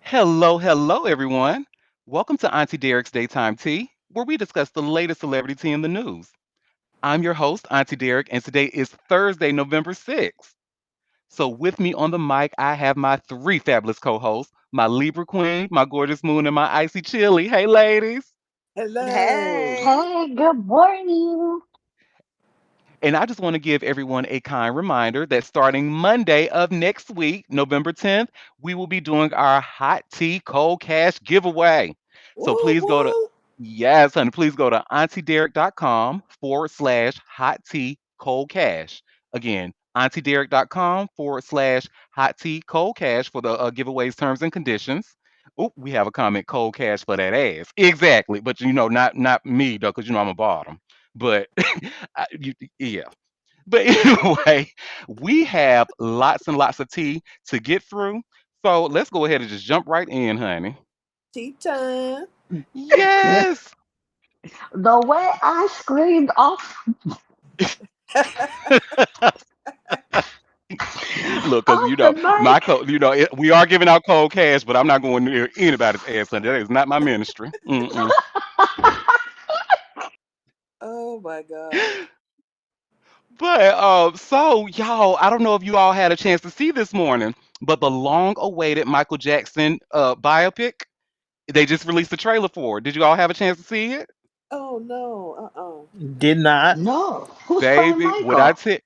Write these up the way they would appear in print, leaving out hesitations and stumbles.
Hello, hello, everyone. Welcome to Auntie Derek's Daytime Tea, where we discuss the latest celebrity tea in the news. I'm your host, Auntie Derek, and today is Thursday, November 6th. So, with me on the mic, I have my three fabulous co hosts, my Libra Queen, my gorgeous moon, and my icy chili. Hey, ladies. Hello. Hey. Hey, good morning. And I just want to give everyone a kind reminder that starting Monday of next week, November 10th, we will be doing our hot tea cold cash giveaway. So Woo please go to, woo. yes, honey, please go to auntiederek.com/hot tea cold cash. Again, auntiederek.com/hot tea cold cash for the giveaways terms and conditions. Oh, we have a comment, cold cash for that ass. Exactly. But not me though, because I'm a bottom. But yeah. But anyway, we have lots and lots of tea to get through. So let's go ahead and just jump right in, honey. Tea time. Yes. The way I screamed off Look, because off the mic. we are giving out cold cash, but I'm not going near anybody's ass, honey. That is not my ministry. Mm-mm. Oh my God. But so y'all, I don't know if you all had a chance to see this morning, but the long-awaited Michael Jackson biopic, they just released the trailer for it. Did you all have a chance to see it? Oh no. Did not. No, who's playing Baby, what I Michael? tell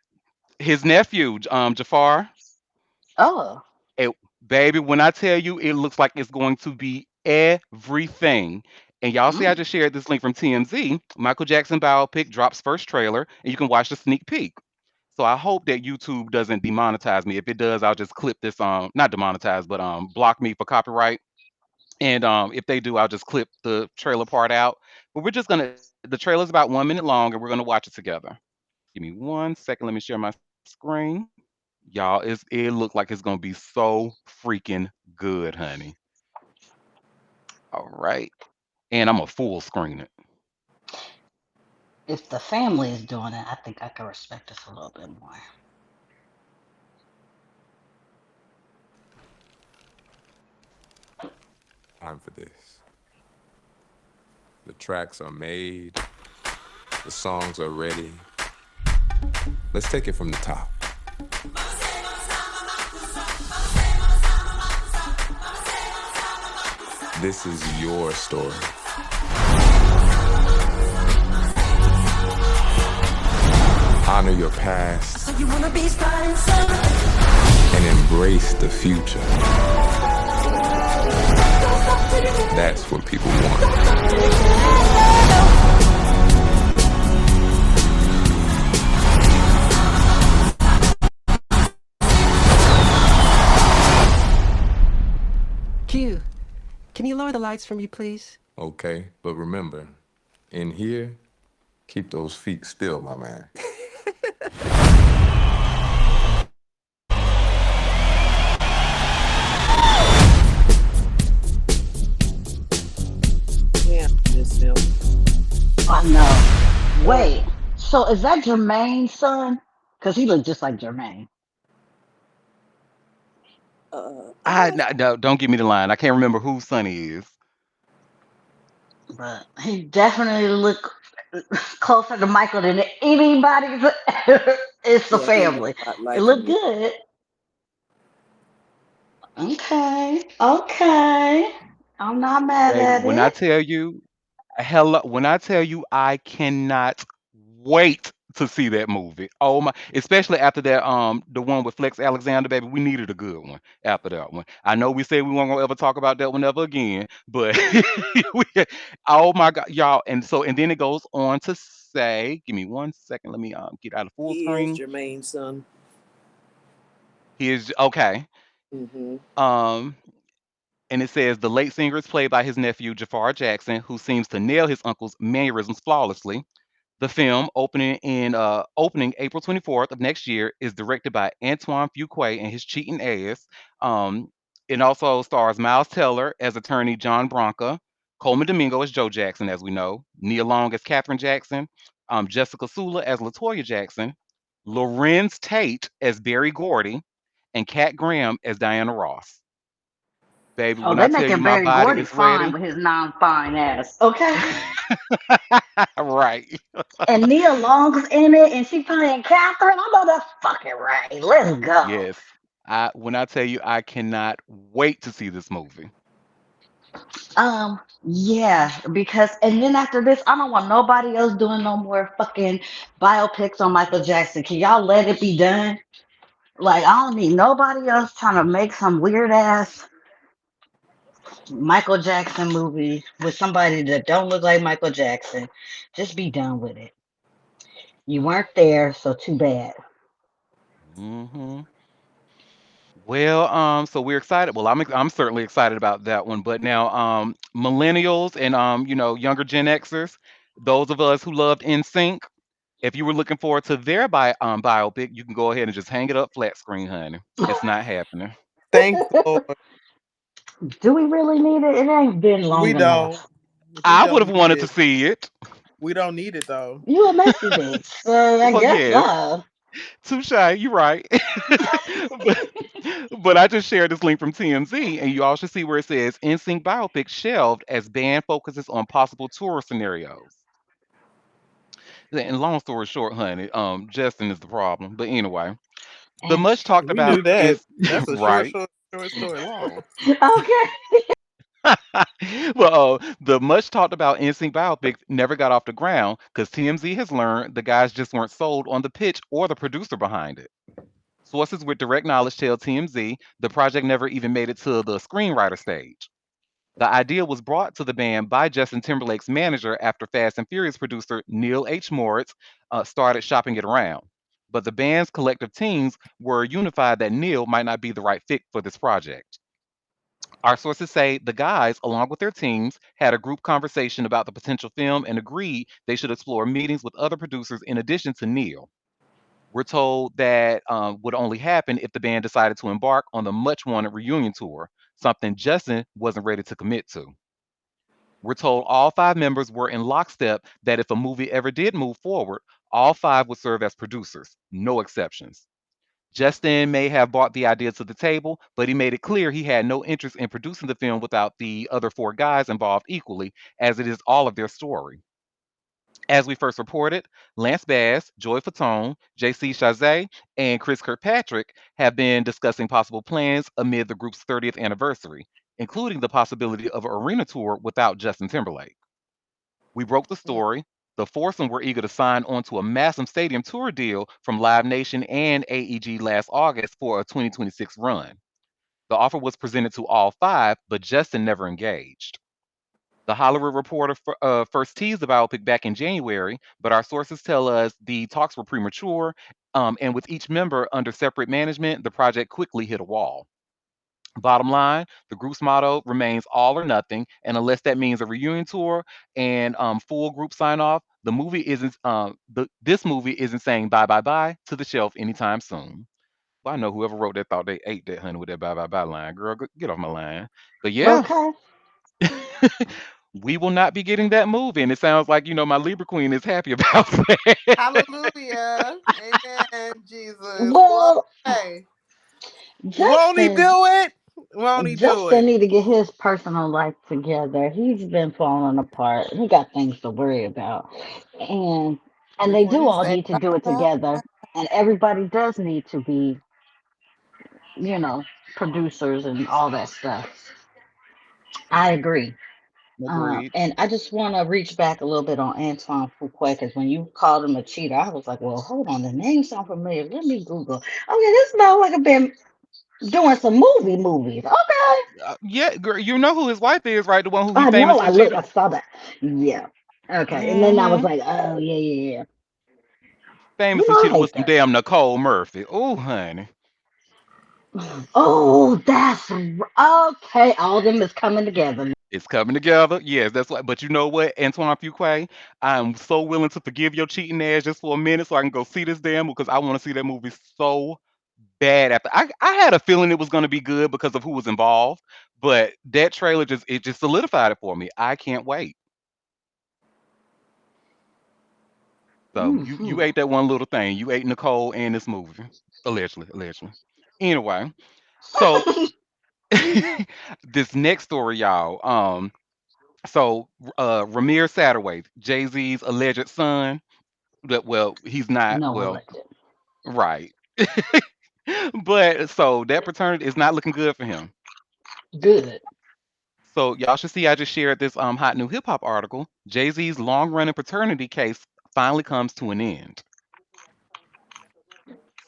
his nephew, Jafar, Oh, it, baby, when I tell you it looks like it's going to be everything. And y'all see, I mm, just shared this link from TMZ. Michael Jackson biopic drops first trailer, and you can watch the sneak peek. So I hope that YouTube doesn't demonetize me. If it does, I'll just clip this not demonetize, but block me for copyright. And if they do, I'll just clip the trailer part out. But we're just gonna the trailer's about 1 minute long, and we're gonna watch it together. Give me 1 second. Let me share my screen. Y'all, it look like it's gonna be so freaking good, honey. All right. And I'm a full screen it. if the family is doing it, I think I can respect this a little bit more. Time for this. The tracks are made, the songs are ready. Let's take it from the top. This is your story. Honor your past and embrace the future. That's what people want. Q, can you lower the lights for me, please? Okay, but remember, in here, keep those feet still, my man. Damn this film. I know. Oh. Wait, so is that Jermaine's son? Because he looked just like Jermaine. I'm not. No, no, don't give me the line. I can't remember who Sonny is. But he definitely looked closer to Michael than anybody's. It's the Yeah, he looked family. a lot It like looked him. good. Okay, okay. I'm not mad Baby, at when I it. tell you, hello, when I tell you I cannot wait to see that movie. Oh my, especially after that the one with Flex Alexander, baby, we needed a good one after that one. I know we said we weren't gonna ever talk about that one ever again, but we, oh my god, y'all, and then it goes on to say, give me 1 second, let me get out of full He is screen. Jermaine's son. He is okay. Mm-hmm. Um and it says the late singer is played by his nephew Jafar Jackson, who seems to nail his uncle's mannerisms flawlessly. The film, opening April 24th of next year, is directed by Antoine Fuqua and his cheating ass. Um, it also stars Miles Teller as attorney John Bronca, Coleman Domingo as Joe Jackson, as we know, Nia Long as Catherine Jackson, Jessica Sula as Latoya Jackson, Lorenz Tate as Barry Gordy, and Kat Graham as Diana Ross. Baby, Oh, when they I tell making you my Barry body Gordy is fine ready. with his non-fine ass. Okay. Right. And Nia Long's in it, and she playing Catherine. I know that's fucking right. Let's go. Yes. When I tell you I cannot wait to see this movie. Yeah, because and then after this, I don't want nobody else doing no more fucking biopics on Michael Jackson. Can y'all let it be done? Like, I don't need nobody else trying to make some weird ass Michael Jackson movie with somebody that don't look like Michael Jackson. Just be done with it. You weren't there, so too bad. Hmm. Well, so we're excited. Well, I'm certainly excited about that one. But now, millennials and younger Gen Xers, those of us who loved NSYNC, if you were looking forward to their biopic, you can go ahead and just hang it up flat screen, honey. It's not happening. Thank the Lord. Do we really need it? It ain't been We long don't. enough. We I would don't have need wanted to it. see it. We don't need it though. You a messy bitch, so I Well, guess yes, so. too shy. You're right. but, but I just shared this link from TMZ, and you all should see where it says NSYNC biopic shelved as band focuses on possible tour scenarios. And long story short, honey, Justin is the problem. But anyway, the And much talked We knew about that. is That's a short, right. short, short story long. okay. Well, the much talked about NSYNC biopic never got off the ground because TMZ has learned the guys just weren't sold on the pitch or the producer behind it. Sources with direct knowledge tell TMZ the project never even made it to the screenwriter stage. The idea was brought to the band by Justin Timberlake's manager after Fast and Furious producer Neil H. Moritz started shopping it around. But the band's collective teams were unified that Neil might not be the right fit for this project. Our sources say the guys, along with their teams, had a group conversation about the potential film and agreed they should explore meetings with other producers in addition to Neil. We're told that would only happen if the band decided to embark on the much wanted reunion tour, something Justin wasn't ready to commit to. We're told all five members were in lockstep that if a movie ever did move forward, all five would serve as producers, no exceptions. Justin may have brought the idea to the table, but he made it clear he had no interest in producing the film without the other four guys involved equally, as it is all of their story. As we first reported, Lance Bass, Joy Fatone, JC Chazé, and Chris Kirkpatrick have been discussing possible plans amid the group's 30th anniversary, including the possibility of an arena tour without Justin Timberlake. We broke the Mm. story. The foursome were eager to sign on to a massive stadium tour deal from Live Nation and AEG last August for a 2026 run. The offer was presented to all five, but Justin never engaged. The Hollywood Reporter first teased the biopic back in January, but our sources tell us the talks were premature, and with each member under separate management, the project quickly hit a wall. Bottom line, the group's motto remains all or nothing, and unless that means a reunion tour and full group sign off, this movie isn't saying bye bye bye to the shelf anytime soon. Well, I know whoever wrote that thought they ate that honey with that bye bye bye line, girl. Get off my line. But yeah, Okay. we will not be getting that movie, and it sounds like my Libra Queen is happy about that. Hallelujah. Amen. Jesus. Well, Glory. Won't he Justin, do it? Won't he do Justin it? need to get his personal life together. He's been falling apart. He got things to worry about, and they Before do he all say need to bye do it bye. together. And everybody does need to be, you know, producers and all that stuff. I agree. Agreed. And I just want to reach back a little bit on Antoine Fuqua because when you called him a cheater, I was like, well, hold on, the name sounds familiar. Let me Google. Okay, this motherfucker been doing some movies. Okay. Yeah, girl, you know who his wife is, right? The one who he I know. famously I looked. cheated. I saw that. Yeah. Okay. And then I was Hmm. like, oh yeah, yeah, yeah. You Famously know, I cheated with hate some that. damn Nicole Murphy. Oh, honey, Oh, okay. All of them is coming together. it's coming together. Yes, that's what. But you know what, Antoine Fuqua, I'm so willing to forgive your cheating ass just for a minute, so I can go see this damn because I want to see that movie so bad. After I had a feeling it was going to be good because of who was involved, but that trailer just solidified it for me. I can't wait. So you Hmm. ate that one little thing. You ate Nicole and this movie, allegedly, allegedly. Anyway, so This next story, y'all. So Ramir Satterwhite, Jay Z's alleged son. That well, he's not. No Well, elected. right. But so that paternity is not looking good for him. Good. So y'all should see I just shared this hot new hip hop article. Jay Z's long running paternity case finally comes to an end.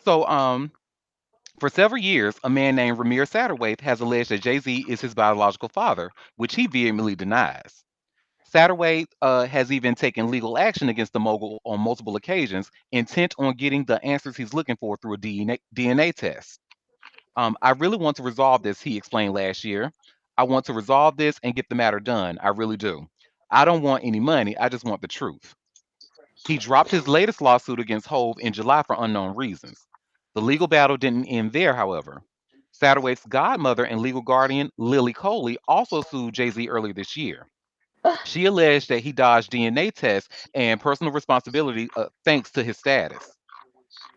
So for several years, a man named Ramir Satterwhite has alleged that Jay Z is his biological father, which he vehemently denies. Satterwhite has even taken legal action against the mogul on multiple occasions, intent on getting the answers he's looking for through a DNA test. I really want to resolve this, he explained last year. I want to resolve this and get the matter done. I really do. I don't want any money. I just want the truth. He dropped his latest lawsuit against Hove in July for unknown reasons. The legal battle didn't end there, however. Satterwhite's godmother and legal guardian, Lily Coley, also sued Jay Z earlier this year. She alleged that he dodged DNA tests and personal responsibility thanks to his status.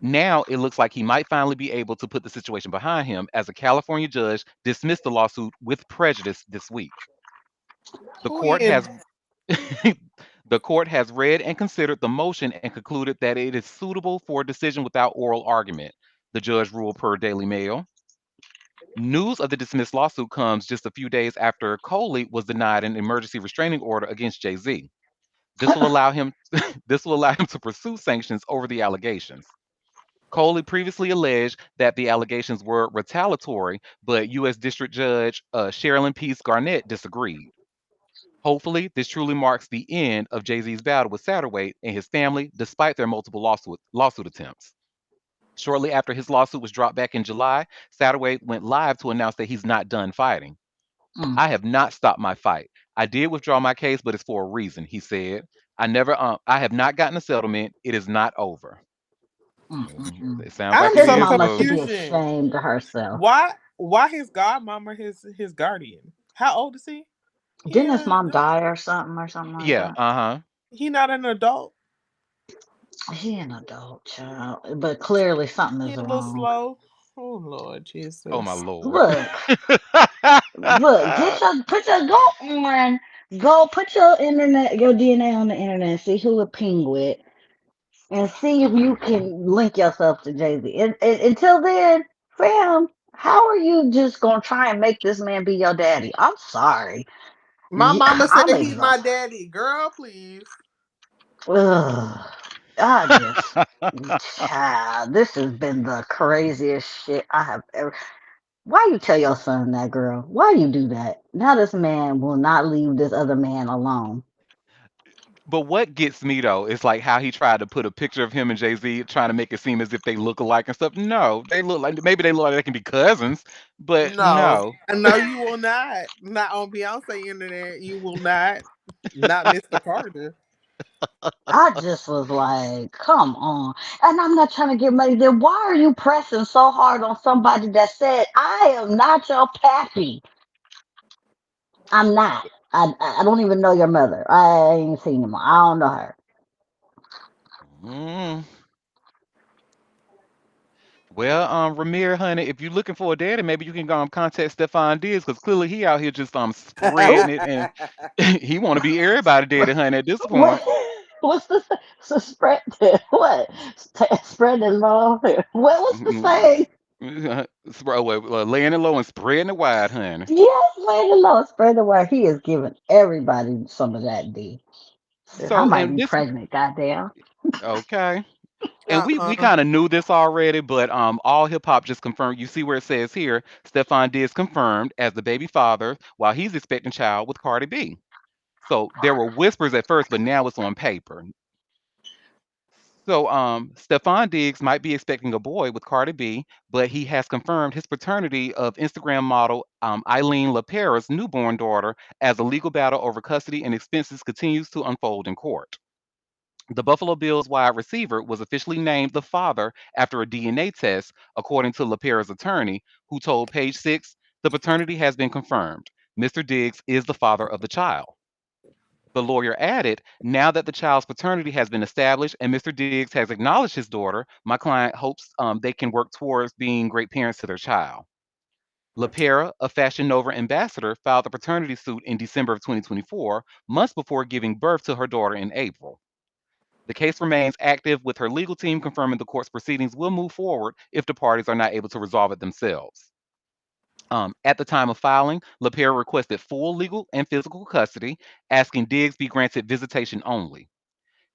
Now it looks like he might finally be able to put the situation behind him as a California judge dismissed the lawsuit with prejudice this week. The We court in has the court has read and considered the motion and concluded that it is suitable for a decision without oral argument, the judge ruled per Daily Mail. News of the dismissed lawsuit comes just a few days after Coley was denied an emergency restraining order against Jay-Z. This will allow him this will allow him to pursue sanctions over the allegations. Coley previously alleged that the allegations were retaliatory, but U.S. District Judge Sherilyn Peace Garnett disagreed. Hopefully, this truly marks the end of Jay Z's battle with Satterwhite and his family, despite their multiple lawsuit attempts. Shortly after his lawsuit was dropped back in July, Satterwhite went live to announce that he's not done fighting. Mm, I have not stopped my fight. I did withdraw my case, but it's for a reason, he said. I have not gotten a settlement. It is not over. mm. It sounds like I'm it His so is, mama cuz. should be confusion. ashamed of herself. Why his godmama his guardian? How old is he? He Didn't ain't his an mom adult. die or something like Yeah, that? uh-huh. He not an adult. He an adult child, but clearly something He is a little wrong. slow. Oh Lord Oh my Jesus. lord. Look, look, put your go put your internet, your DNA on the internet, see who it ping with, and see if you can link yourself to Jay Z. Until then, fam, how are you just gonna try and make this man be your daddy? I'm sorry. My mama said I'm he my exhausted. daddy. Girl, please. Ugh, I just, child, this has been the craziest shit I have ever. Why you tell your son that, girl? Why you do that? Now this man will not leave this other man alone. But what gets me though is like how he tried to put a picture of him and Jay Z, trying to make it seem as if they look alike and stuff. No, they look like maybe they look like they can be cousins, but No. no. No, you will not. Not on Beyonce internet. You will not. Not Mr. Carter. I just was like, come on. And I'm not trying to get money. Then why are you pressing so hard on somebody that said, I am not your pappy? I'm not. I don't even know your mother. I ain't seen him. I don't know her. Mm. Well, Ramir, honey, if you're looking for a daddy, maybe you can contact Stefan Diggs because clearly he out here just Oh, spreading it and he want to be everybody daddy, honey. At this what? point, What's the so spread? What? Spread the love. What's the mm, saying? laying it low and spreading it wide, honey. Yes, lay the law. Spread the word. He is giving everybody some of that D. Shit, I So, might and be this pregnant. Goddamn. okay. And we Uh-uh. kind of knew this already, but all hip hop just confirmed. You see where it says here, Stefan Diggs confirmed as the baby father while he's expecting child with Cardi B. So there were whispers at first, but now it's on paper. So Stefan Diggs might be expecting a boy with Cardi B, but he has confirmed his paternity of Instagram model Eileen LaPera's newborn daughter as a legal battle over custody and expenses continues to unfold in court. The Buffalo Bills wide receiver was officially named the father after a DNA test, according to LaPera's attorney, who told Page Six the paternity has been confirmed. Mr. Diggs is the father of the child. The lawyer added, now that the child's paternity has been established and Mr. Diggs has acknowledged his daughter, my client hopes they can work towards being great parents to their child. LaPera, a Fashion Nova ambassador, filed a paternity suit in December of 2024, months before giving birth to her daughter in April. The case remains active, with her legal team confirming the court's proceedings will move forward if the parties are not able to resolve it themselves. At the time of filing, LaPera requested full legal and physical custody, asking Diggs be granted visitation only.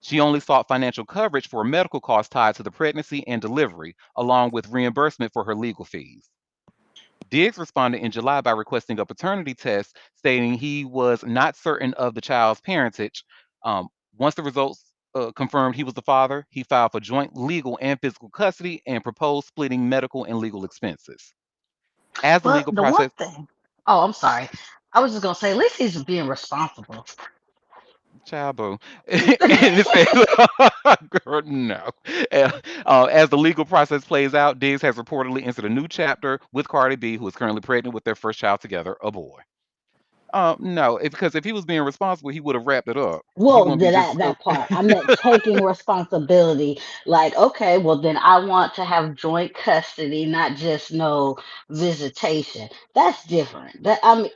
She only sought financial coverage for medical costs tied to the pregnancy and delivery, along with reimbursement for her legal fees. Diggs responded in July by requesting a paternity test, stating he was not certain of the child's parentage. Um, Once the results confirmed he was the father, he filed for joint legal and physical custody and proposed splitting medical and legal expenses. As the Well, legal the one process, thing. Oh, I'm sorry. I was just gonna say, at least he's being responsible. child boo, and it says, girl, no. As the legal process plays out, Diggs has reportedly entered a new chapter with Cardi B, who is currently pregnant with their first child together, a boy. No, because if he was being responsible, he would have wrapped it up. He Well, wouldn't be just. that part. I meant taking responsibility. Like, okay, well then I want to have joint custody, not just no visitation. That's different. That I mean,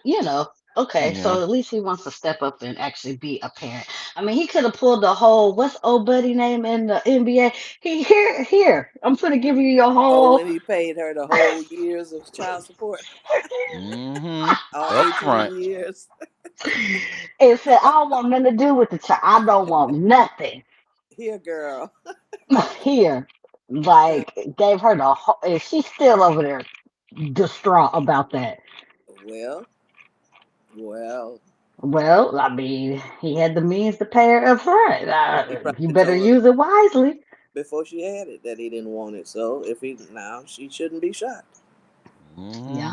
okay, Yeah. so at least he wants to step up and actually be a parent. I mean, he could have pulled the whole what's old buddy name in the NBA? Here. I'm gonna give you your Oh, whole when he paid her the whole years of child support, Mm-hmm. all Up 18 front. years. and said, I don't want nothing to do with the child. I don't want nothing. Here, girl. Here, Uh, like gave her the whole, and she's still over there distraught about that. well, well, Well, I mean, he had the means to pay her up front. he You probably better told her use it wisely. before she had it that he didn't want it. So if he now, she shouldn't be shocked. Mm-hmm.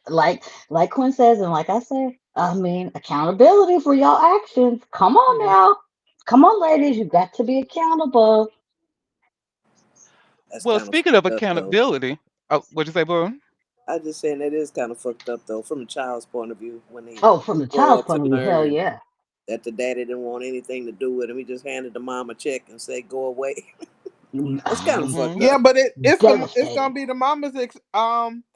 Yeah, like Quinn says, and like I say, I mean, accountability for your actions. Come on Mhm. now, come on, ladies, you got to be accountable. That's Well, kind of speaking of fucked up, though. accountability, oh, what'd you say, boo? I just saying that is kind of fucked up, though, from the child's point of view. When they Oh, from the grow child's up to point of view, hell learn yeah. that the daddy didn't want anything to do with him, he just handed the mom a check and said, "Go away." That's kind of fucked Mm-hmm. Yeah, up. but it's gonna Devastating. be the mamas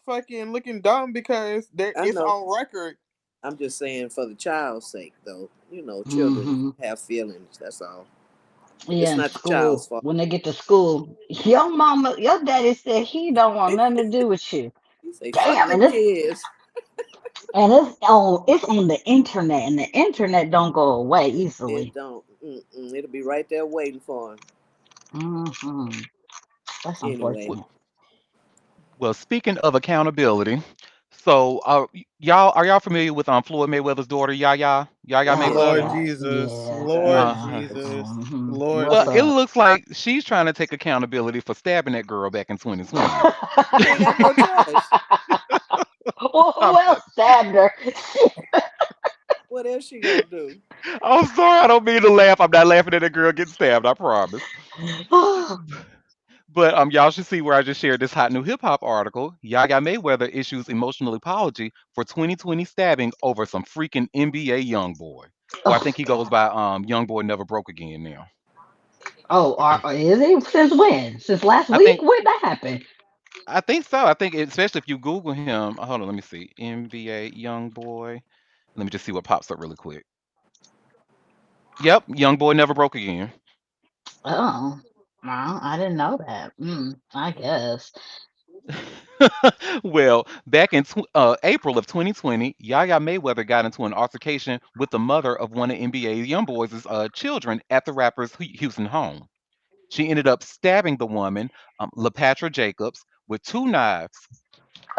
fucking looking dumb because I it's know. on record. I'm just saying for the child's sake, though. Children Hmm. have feelings. That's all. Yeah, It's in not the child's school. fault. When they get to school, your mama, your daddy said he don't want nothing to do with you. You say, "Fuck Damn, them kids." it's on the internet, and the internet don't go away It easily. don't. Mm-mm. It'll be right there waiting for him. Hmm. That's Anyway, Well, unfortunate. well, speaking of accountability, so are y'all familiar with Floyd Mayweather's daughter, Yaya Lord Mayweather? Jesus, Yeah. Lord Uh, Jesus, Hmm. Lord What's well, it Jesus. up? looks like she's trying to take accountability for stabbing that girl back in 2020. she ain't got no choice. Well, who else stabbed her? What else she gonna do? I'm sorry, I don't mean to laugh. I'm not laughing at a girl getting stabbed. I promise. But y'all should see where I just shared this hot new hip hop article. Yaya Mayweather issues emotional apology for 2020 stabbing over some freaking NBA young boy. Or I Oh, think he goes God. by Young Boy Never Broke Again now. Oh, is it since when? Since last I week? think When that happened? I think so. I think especially if you Google him. Hold on, let me see. NBA Young Boy. Let me just see what pops up really quick. Yep, Young Boy Never Broke Again. Oh, well, I didn't know that. I guess. Well, back in April of 2020, Yaya Mayweather got into an altercation with the mother of one of NBA YoungBoys' children at the rapper's Houston home. She ended up stabbing the woman, LaPatra Jacobs, with two knives.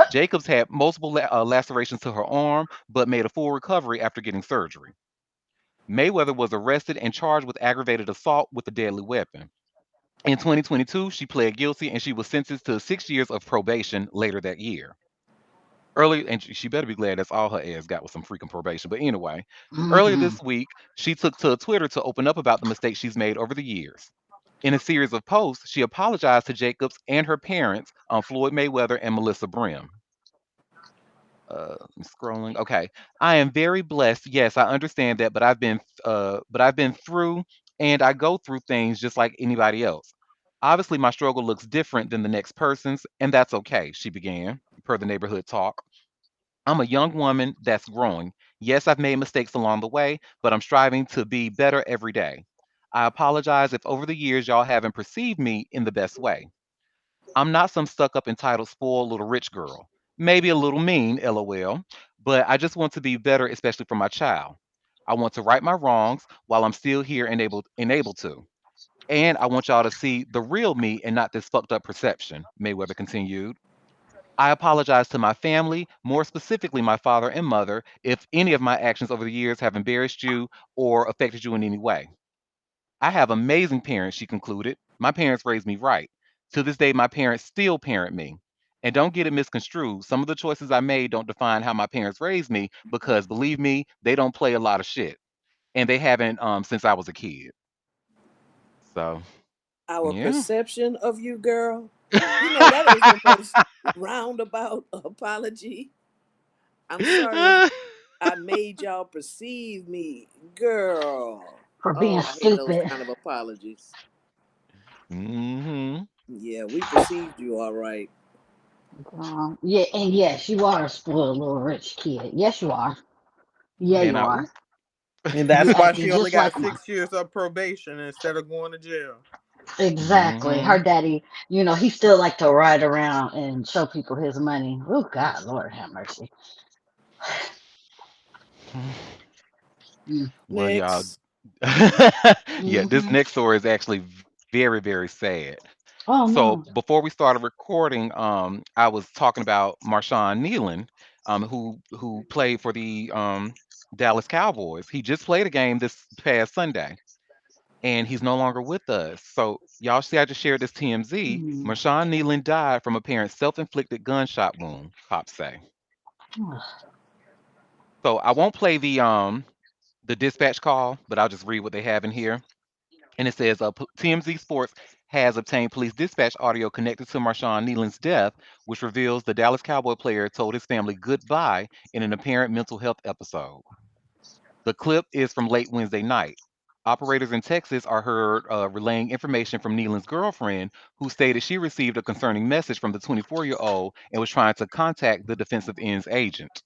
Jacobs had multiple lacerations to her arm, but made a full recovery after getting surgery. Mayweather was arrested and charged with aggravated assault with a deadly weapon. In 2022, she pled guilty and she was sentenced to 6 years of probation later that year. Earlier, and she better be glad that's all her ass got was some freaking probation. But anyway, earlier Hmm. this week, she took to Twitter to open up about the mistakes she's made over the years. In a series of posts, she apologized to Jacobs and her parents, Floyd Mayweather and Melissa Brim. I'm scrolling. Okay, I am very blessed. Yes, I understand that, but I've been through, and I go through things just like anybody else. Obviously, my struggle looks different than the next person's, and that's okay. She began, per the neighborhood talk. I'm a young woman that's growing. Yes, I've made mistakes along the way, but I'm striving to be better every day. I apologize if over the years y'all haven't perceived me in the best way. I'm not some stuck up, entitled, spoiled little rich girl. Maybe a little mean, lol, but I just want to be better, especially for my child. I want to right my wrongs while I'm still here and able to. And I want y'all to see the real me and not this fucked up perception, Mayweather continued. I apologize to my family, more specifically my father and mother, if any of my actions over the years have embarrassed you or affected you in any way. I have amazing parents, she concluded. My parents raised me right. To this day, my parents still parent me. And don't get it misconstrued. Some of the choices I made don't define how my parents raised me because, believe me, they don't play a lot of shit. And they haven't since I was a kid. So, Our yeah. perception of you, girl. You know that is the most roundabout apology. I'm sorry I made y'all perceive me, girl. for being Oh, I hate those stupid. kind of apologies. Hmm. Yeah, we perceived you all right. Yeah, and yes, you are a spoiled little rich kid. Yes, you are. Yeah, And you I, are. And You that's why acting she only just got like mine. 6 years of probation instead of going to jail. Exactly. hmm Her daddy, he still like to ride around and show people his money. Oh God, Lord have mercy. Mm. Well, y'all, Next. yeah, this Hmm. next story is actually very, very sad. Oh So no. before we started recording, I was talking about Marshawn Nealon, who played for the Dallas Cowboys. He just played a game this past Sunday, and he's no longer with us. So y'all see, I just shared this TMZ. Mm. Marshawn Nealon died from apparent self-inflicted gunshot wound. Cops say. So I won't play the dispatch call, but I'll just read what they have in here. And it says TMZ Sports has obtained police dispatch audio connected to Marshawn Nealon's death, which reveals the Dallas Cowboy player told his family goodbye in an apparent mental health episode. The clip is from late Wednesday night. Operators in Texas are heard relaying information from Nealon's girlfriend, who stated she received a concerning message from the 24-year-old and was trying to contact the defensive ends agent.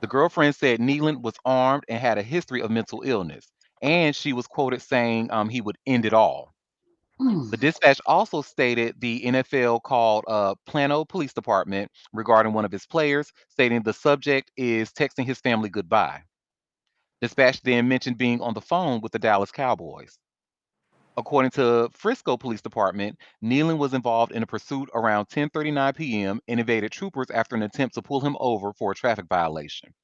The girlfriend said Nealon was armed and had a history of mental illness, and she was quoted saying he would end it all. Mm. The dispatch also stated the NFL called Plano Police Department regarding one of his players, stating the subject is texting his family goodbye. Dispatch then mentioned being on the phone with the Dallas Cowboys. According to Frisco Police Department, Nealon was involved in a pursuit around 10:39 p.m. and evaded troopers after an attempt to pull him over for a traffic violation.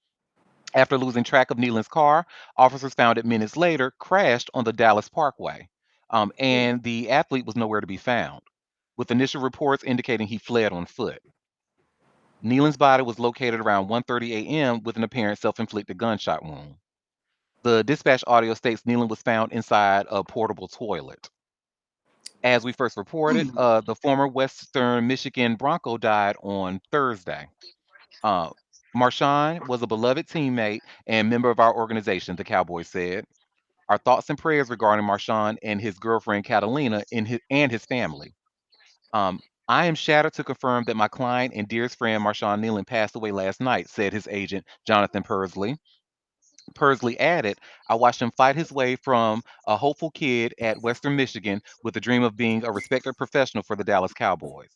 After losing track of Nealon's car, officers found it minutes later crashed on the Dallas Parkway, and the athlete was nowhere to be found, with initial reports indicating he fled on foot. Nealon's body was located around 1:30 a.m. with an apparent self-inflicted gunshot wound. The dispatch audio states Nealon was found inside a portable toilet. As we first reported, Mm. the former Western Michigan Bronco died on Thursday. Uh, Marshawn was a beloved teammate and member of our organization, the Cowboys said. Our thoughts and prayers regarding Marshawn and his girlfriend Catalina and his family. Um, I am shattered to confirm that my client and dearest friend Marshawn Nealon passed away last night, said his agent Jonathan Persley. Persley added, I watched him fight his way from a hopeful kid at Western Michigan with the dream of being a respected professional for the Dallas Cowboys.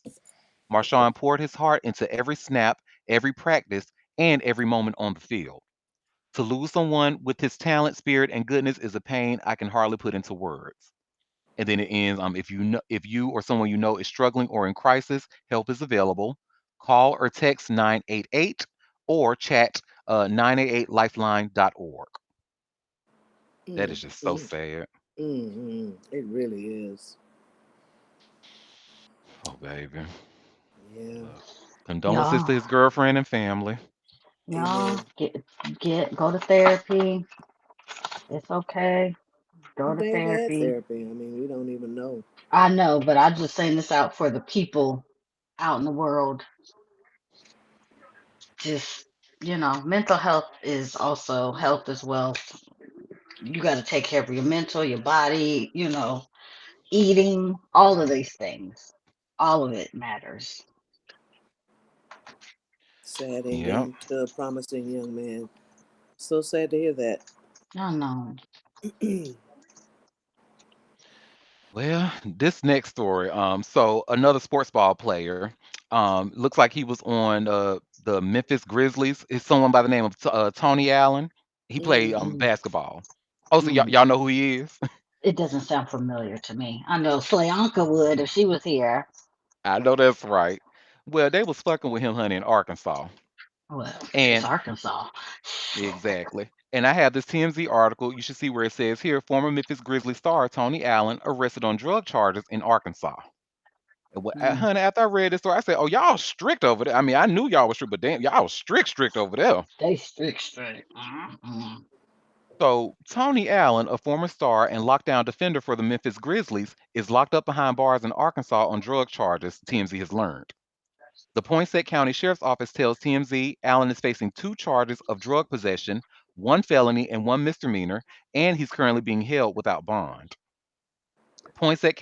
Marshawn poured his heart into every snap, every practice, and every moment on the field. To lose someone with his talent, spirit, and goodness is a pain I can hardly put into words. And then it ends, if you or someone you know is struggling or in crisis, help is available. Call or text 988 or chat 988lifeline.org. That is just so Mm-hmm. sad. Mm-hmm. It really is. Oh, baby. Yeah. Look, condolences Y'all, to his girlfriend and family. y'all, Amen. go to therapy. It's okay. Go to They've had therapy. therapy. I mean, we don't even know. I know, but I just saying this out for the people out in the world. Just, mental health is also health as well. You got to take care of your mental, your body, eating, all of these things. All of it matters. Sad Yep. ending to a promising young man. So sad to hear that. I know. Well, this next story, so another sports ball player, looks like he was on the Memphis Grizzlies. It's someone by the name of Tony Allen. He played Mm. Mm, basketball. Oh, so mm. y'all know who he is? It doesn't sound familiar to me. I know Slayonka would if she was here. I know that's right. Well, they was fucking with him, honey, in Arkansas, Well, it's and Arkansas. Shit. exactly. And I have this TMZ article. You should see where it says here: former Memphis Grizzlies star Tony Allen arrested on drug charges in Arkansas. Mm, Honey, after I read this story, I said, "Oh, y'all strict over there." I mean, I knew y'all was strict, but damn, y'all was strict over there. they strict, strict. Mm-mm. So Tony Allen, a former star and lockdown defender for the Memphis Grizzlies, is locked up behind bars in Arkansas on drug charges. TMZ has learned. The Poinsett County Sheriff's Office tells TMZ Allen is facing two charges of drug possession, one felony and one misdemeanor, and he's currently being held without bond. Poinsett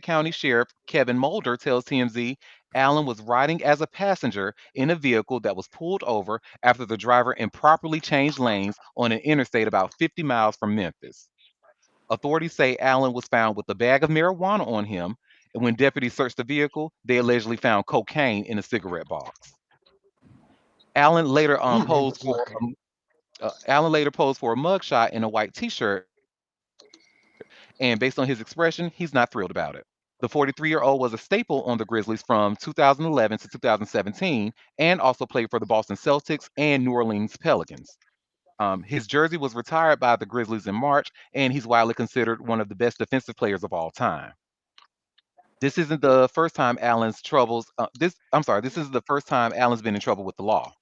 County Sheriff Kevin Mulder tells TMZ Allen was riding as a passenger in a vehicle that was pulled over after the driver improperly changed lanes on an interstate about 50 miles from Memphis. Authorities say Allen was found with a bag of marijuana on him, and when deputies searched the vehicle, they allegedly found cocaine in a cigarette box. Allen later Damn, they was looking. Allen later posed for a mugshot in a white T-shirt, and based on his expression, he's not thrilled about it. The 43-year-old was a staple on the Grizzlies from 2011 to 2017 and also played for the Boston Celtics and New Orleans Pelicans. His jersey was retired by the Grizzlies in March, and he's widely considered one of the best defensive players of all time. This isn't the first time Allen's troubles. This is the first time Allen's been in trouble with the law.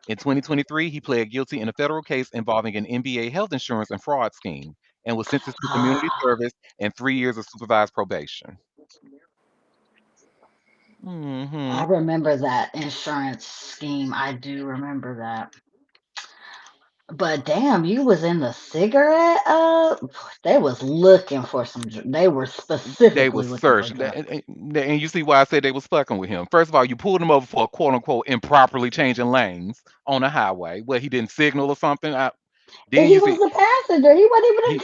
In 2023, he pled guilty in a federal case involving an NBA health insurance and fraud scheme and was sentenced to community service and 3 years of supervised probation. I Hmm. remember that insurance scheme. I do remember that. But damn, you was in the cigarette. They was looking for some. They were They specifically was looking for searched, drugs. and you see why I said they was fucking with him. First of all, you pulled him over for a quote unquote improperly changing lanes on a highway where he didn't signal or something. And Then he you was see the passenger. He wasn't even a he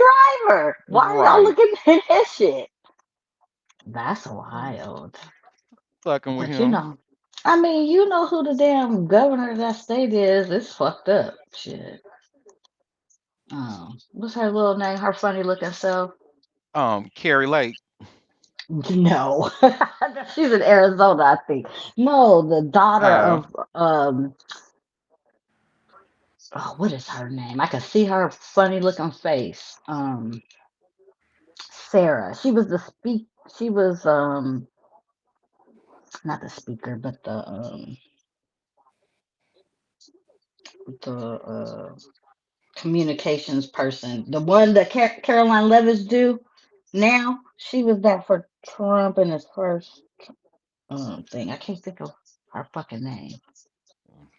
driver. Why are y'all right looking at his shit? That's mm, wild. fucking with But him. I mean, you know who the damn governor of that state is. It's fucked up. Shit. What's her little name? Her funny looking self? Carrie Lake. No. She's in Arizona, I think. No, the daughter Uh, of oh, what is her name? I can see her funny looking face. Sarah. She was the speak. She was not the speaker, but the communications person, the one that Caroline Levis do now. She was that for Trump in his first thing. I can't think of her fucking name.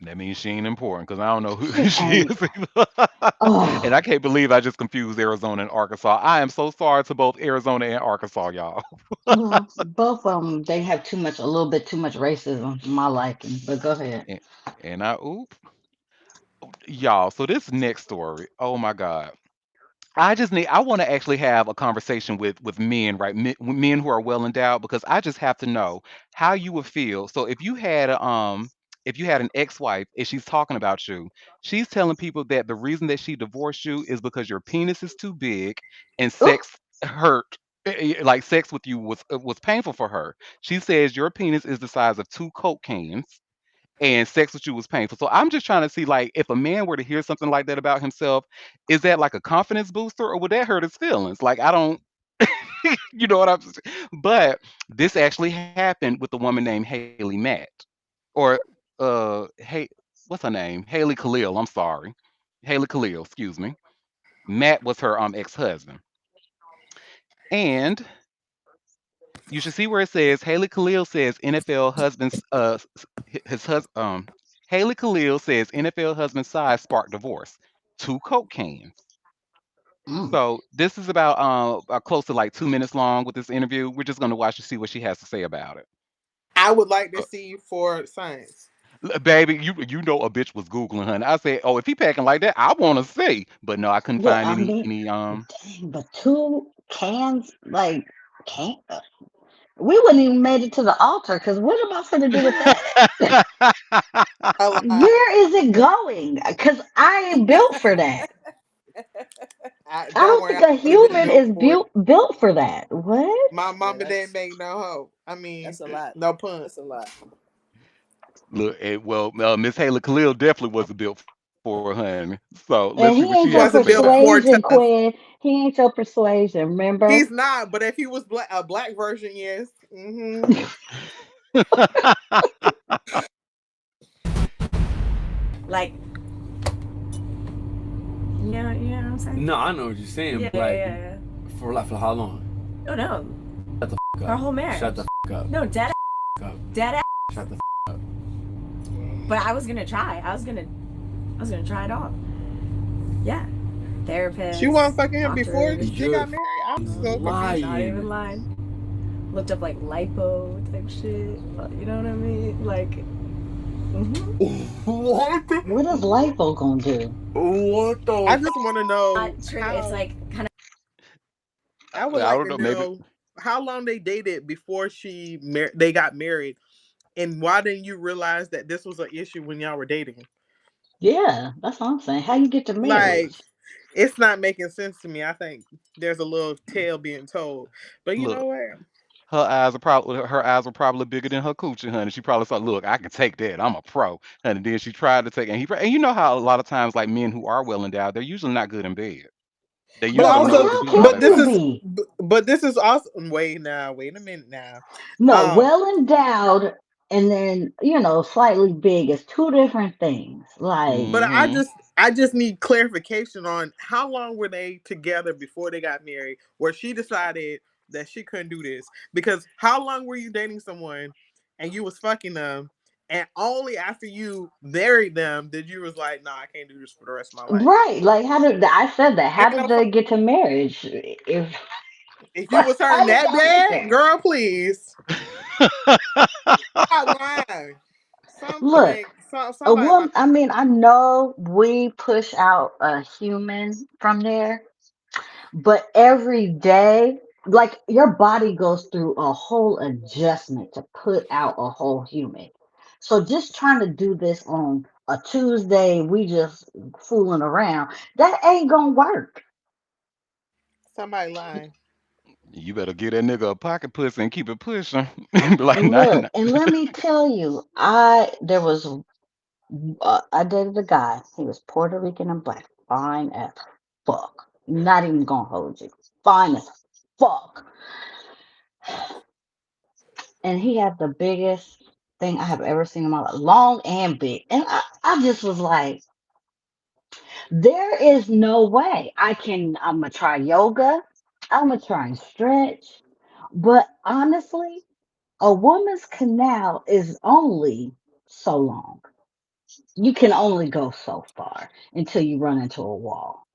that means she ain't important because I don't know who She she ain't. is either. And Oh, I can't believe I just confused Arizona and Arkansas. I am so sorry to both Arizona and Arkansas, y'all. well, both of them. They have too much, a little bit too much racism for my liking. But go ahead. And, and I oop y'all. So this next story, oh my god. I want to actually have a conversation with men, right? Men who are well endowed, because I just have to know how you would feel. So if you had an ex-wife and she's talking about you, she's telling people that the reason that she divorced you is because your penis is too big and Ooh, sex hurt. Like sex with you was painful for her. She says your penis is the size of two Coke cans and sex with you was painful. So I'm just trying to see, like, if a man were to hear something like that about himself, is that like a confidence booster or would that hurt his feelings? Like, I don't, you know what I'm saying? But this actually happened with a woman named Haley Matt, or hey, what's her name? Haley Khalil. I'm sorry, Haley Khalil. Excuse me. Matt was her ex-husband, and you should see where it says Haley Khalil says NFL husband's his husband Haley Khalil says NFL husband size sparked divorce. Two Coke cans. mm. So this is about close to like 2 minutes long with this interview. We're just gonna watch to see what she has to say about it. I would like to Go- see for science. Baby, you know a bitch was googling, honey. I said, oh, if he packing like that, I want to see, but no, I couldn't Yeah, find I mean, any dang, but two cans, like, can we wouldn't even made it to the altar because what am I going to do with that? A lot. Where is it going? Because I ain't built for that. I Don't don't worry, think I a would have been human built is for it. built for that. What? My Yeah, mama didn't make no hoe. I mean, that's a lot. no pun. That's a lot. Look, well, Miss Haley Khalil definitely wasn't built for her, honey. So let's see what she And has he to say ain't He your about wasn't that. built for persuasion, tough. Quinn. He ain't your persuasion, remember? He's not, but if he was a black version, yes. Like, you know what I'm saying? No, I know what you're saying. Yeah, But like, yeah, yeah. for how long? Oh no, Shut the her up. whole marriage. Shut the up. No, dead, Up. dead. Shut the up. But I was gonna try. I was gonna try it all. Yeah, She wasn't therapists, fucking him before doctors. they You're got married. I'm so confused. Not lying. even lying. Looked up like lipo type shit. You know what I mean? Like, What? What is lipo gonna do? What I the? just want to not know trigger. It's how. like kind of. I would I like don't to know. Maybe know how long they dated before they got married, and why didn't you realize that this was an issue when y'all were dating? Yeah, that's what I'm saying. How you get to Like, marriage? it's not making sense to me. I think there's a little tale being told, but you know look, what? her eyes were probably bigger than her coochie, honey. She probably thought, look, I can take that. I'm a pro. And then she tried to take, and you know how a lot of times like men who are well endowed, they're usually not good in bed. They But usually But don't know also, what to how do by can but that this you time. is, be? but this is also. Wait now. Wait a minute now. No, Um, well endowed and then, slightly big is two different things. Like, but Hmm. I just need clarification on how long were they together before they got married, where she decided that she couldn't do this. Because how long were you dating someone, and you was fucking them, and only after you married them did you was like, nah, I can't do this for the rest of my life. right, like how did I said that? How Ain't did no they get to marriage? If If you was how hurting did that y'all get bad, there? girl, please stop lying. Something Look, ain't a somebody woman, about I mean, I know we push out a human from there, but every day, like your body goes through a whole adjustment to put out a whole human. So just trying to do this on a Tuesday, we just fooling around, that ain't gonna work. somebody lying. You better get that nigga a pocket pussy and keep it pushing. Be like, nah, Look, nah. and let me tell you, I dated a guy. He was Puerto Rican and black, fine as fuck. Not even gonna hold you, fine as fuck. And he had the biggest thing I have ever seen in my life, long and big. And I just was like, there is no way I'm gonna try yoga, I'm gonna try and stretch. But honestly, a woman's canal is only so long. You can only go so far until you run into a wall.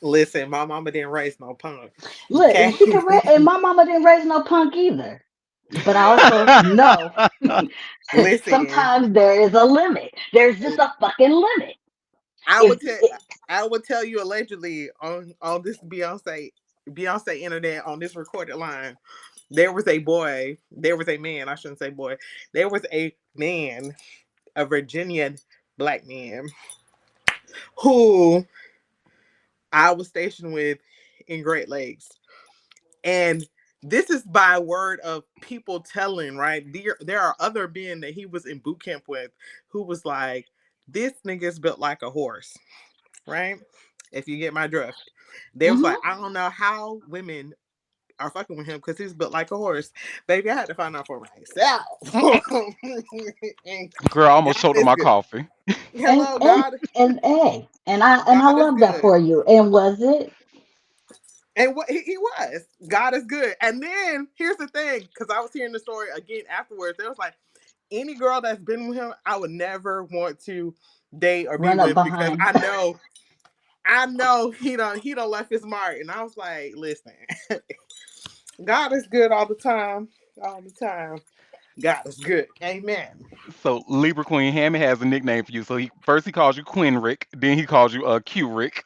Listen, my mama didn't raise no punk. Look, Okay. and my mama didn't raise no punk either. But I also know Listen, sometimes there is a limit. There's just a fucking limit. I If would tell I would tell you allegedly on this Beyonce internet on this recorded line, there was a man, I shouldn't say boy, there was a man, a Virginian black man who I was stationed with in Great Lakes. And this is by word of people telling, right? There are other men that he was in boot camp with who was like, this nigga's built like a horse, right? If you get my drift. They was like, hmm I don't know how women are fucking with him because he's built like a horse. Baby, I had to find out for myself. And Girl, I almost God choked on is my good. coffee. and Hello, and God. and hey, and I God is love that good. for you. And was it And what he was. God is good. And then here's the thing, because I was hearing the story again afterwards. They was like, any girl that's been with him, I would never want to date or be run up with because behind? I know he don't left his mark. And I was like, listen, God is good all the time. All the time. God is good. Amen. So Libra Queen Hammy has a nickname for you. So he first he calls you Quinn Rick, then he calls you Q Rick.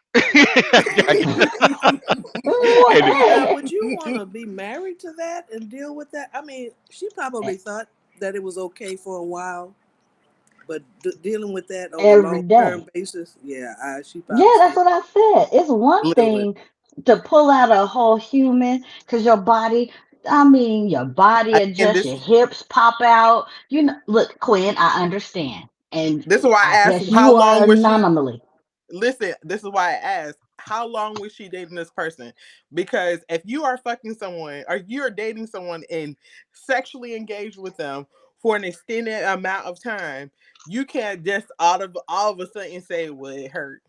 And Now, What? would you want to be married to that and deal with that? I mean, she probably thought that it was okay for a while, but dealing with that on a Every long term day. basis, yeah, she Yeah, probably that's said, what I said. It's one do it. thing to pull out a whole human because your body, I mean, your body And adjusts, your hips pop out. You know, look, Quinn, I understand. And this is why I I asked guess how you are long an was she. anomaly. Listen, this is why I asked how long was she dating this person? Because if you are fucking someone or you're dating someone and sexually engaged with them for an extended amount of time, you can't just all of a sudden say, "Well, it hurt."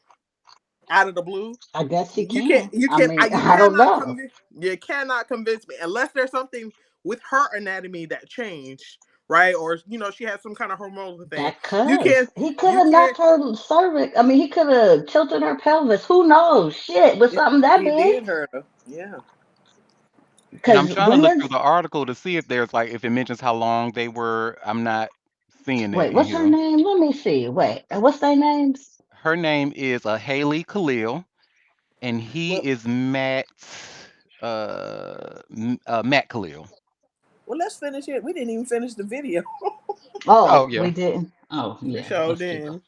Out of the blue. I guess you You can't. can. I mean, You I don't cannot know. convince. You cannot convince me unless there's something with her anatomy that changed, right? Or she has some kind of hormonal thing. That You cuz can't. he could You have can't. knocked her cervix. I mean, he could have tilted her pelvis. Who knows? Shit, with Yeah, something that he big. did hurt her. Yeah. and I'm Because trying to look through women's. the article to see if there's like if it mentions how long they were. I'm not seeing that Wait, in what's her here. name? Let me see. Wait, what's their names? Her name is Haley Khalil, and he Well, is Matt Khalil. let's finish it. We didn't even finish the video. Oh Oh, we yeah. didn't. Oh, We yeah. showed Let's keep going. in.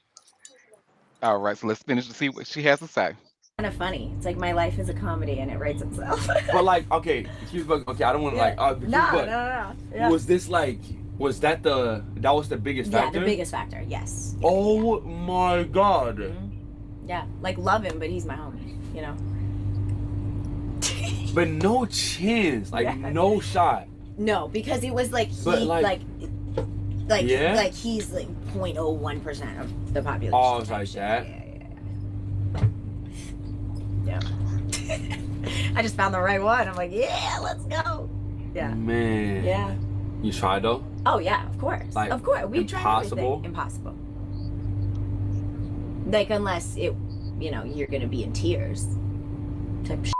All right, so let's finish to see what she has to say. Kind of funny. It's like my life is a comedy and it writes itself. But like, okay, excuse me. Okay, I don't want to Yeah. like, No, no, but no, no. Yeah. was this like, that was the biggest Yeah, the factor? biggest factor. Yes. Yeah, yeah, Oh my god. yeah. Yeah. Like love him, but he's my homie. You know. But no chance, like Yeah. no shot. No, because it was like But he yeah. like he's like 0.01% of the population. Oh, it's type like shit. that. Yeah. I just found the right one. I'm like, yeah, let's go. Yeah. Man. Yeah. You tried though? Oh yeah, of course. Like, Of course. We tried impossible? everything. Impossible. Like unless you're gonna be in tears. Type shit.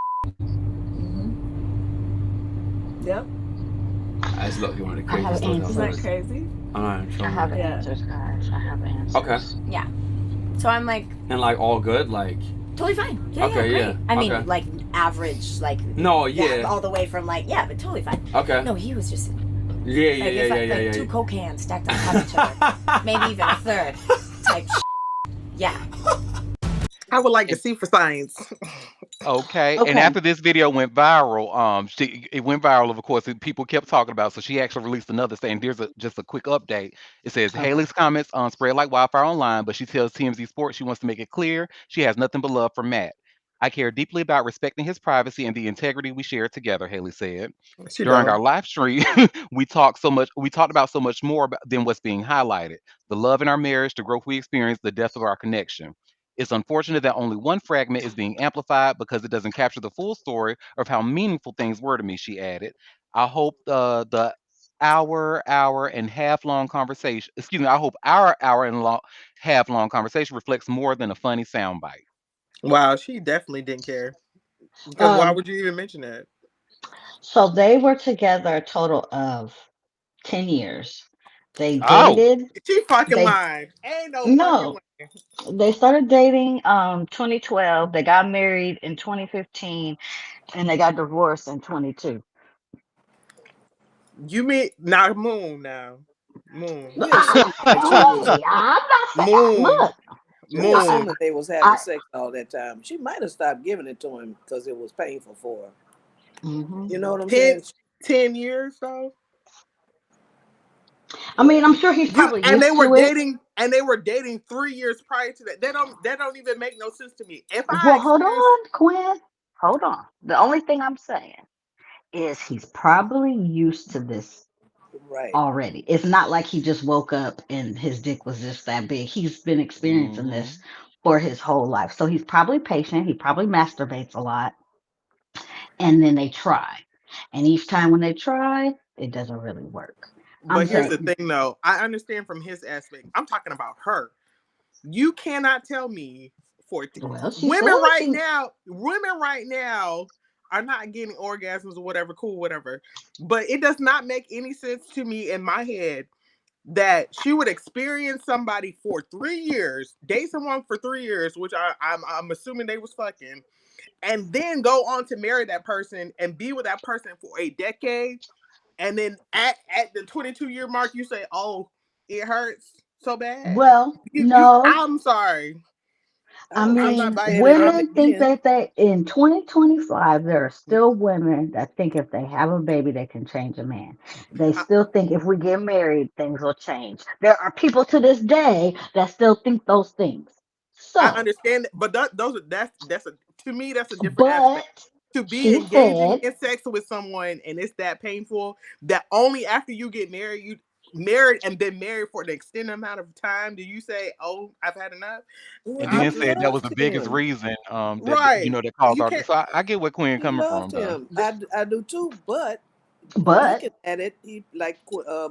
Yep. That's look, you one of the I have craziest stories I've Isn't that heard. crazy? Alright, I have sure. Yeah. answers, guys. I have answers. Okay. Yeah. So I'm like And like all good, like totally fine. Yeah, Okay, yeah, yeah. great. I mean, Okay. like average, like no, yeah. all the way from like but totally fine. Okay. No, he was just Yeah, like, yeah, yeah, yeah, like yeah. two coke cans stacked on top of each other, maybe even a third type. Yeah. I would like to And see for science. okay, and Okay. after this video went viral, it went viral. Of course, people kept talking about it, so she actually released another saying. There's just a quick update. It says Okay. Haley's comments spread like wildfire online, but she tells TMZ Sports she wants to make it clear she has nothing but love for Matt. I care deeply about respecting his privacy and the integrity we share together, Haley said. She During our does. live stream, we talked about so much more than what's being highlighted. The love in our marriage, the growth we experienced, the depth of our connection. It's unfortunate that only one fragment is being amplified because it doesn't capture the full story of how meaningful things were to me, she added. I hope the hour and half long conversation, excuse me, I hope our half long conversation reflects more than a funny soundbite. Wow, she definitely didn't care. Because why Um, would you even mention that? so they were together a total of 10 years. They Oh, dated. She fucking They lying. Ain't no fucking no, way. they started dating 2012. They got married in 2015 and they got divorced in 22. You mean not Moon now? Moon, We assuming that she was. Hey, I'm not saying Moon, look, We Moon. assuming they was having I sex all that time. She might have stopped giving it to him because it was painful for her. mhm. You know what I'm 10, saying? 10 years though. I mean, Yeah. I'm sure he's You probably and used to it. they were dating 3 years prior to that. They don't even make no sense to me. If I Well, hold experience on, Quinn. Hold on. The only thing I'm saying is he's probably used to this Right. already. It's not like he just woke up and his dick was just that big. He's been experiencing this hmm for his whole life. So he's probably patient. He probably masturbates a lot. And then they try. And each time when they try, it doesn't really work. I'm but here's the saying, thing though. I understand from his aspect. I'm talking about her. You cannot tell me for well, she said women right she, now, women right now are not getting orgasms or whatever, cool, whatever. But it does not make any sense to me in my head that she would experience somebody for 3 years, date someone for 3 years, which I'm assuming they was fucking, and then go on to marry that person and be with that person for a decade, and then at the 22-year mark, you say, "Oh, it hurts so bad." Well, You no. I'm sorry, I I I'm wish not mean, she buying had it it. in women think again. that they, in 2025, there are still women that think if they have a baby, they can change a man. They I, still think if we get married, things will change. There are people to this day that still think those things. I So, understand that, but those are that's a to me that's a different aspect. but To be she engaging said, in sex with someone and it's that painful that only after you get married, you married and been married for an extended amount of time, do you say, "Oh, I've had enough"? Well, And she then I'm said that was loved the biggest him. reason right. that caused You our. can't. So I get where Quinn She coming loved from though. him. I do too. But but looking at it, he like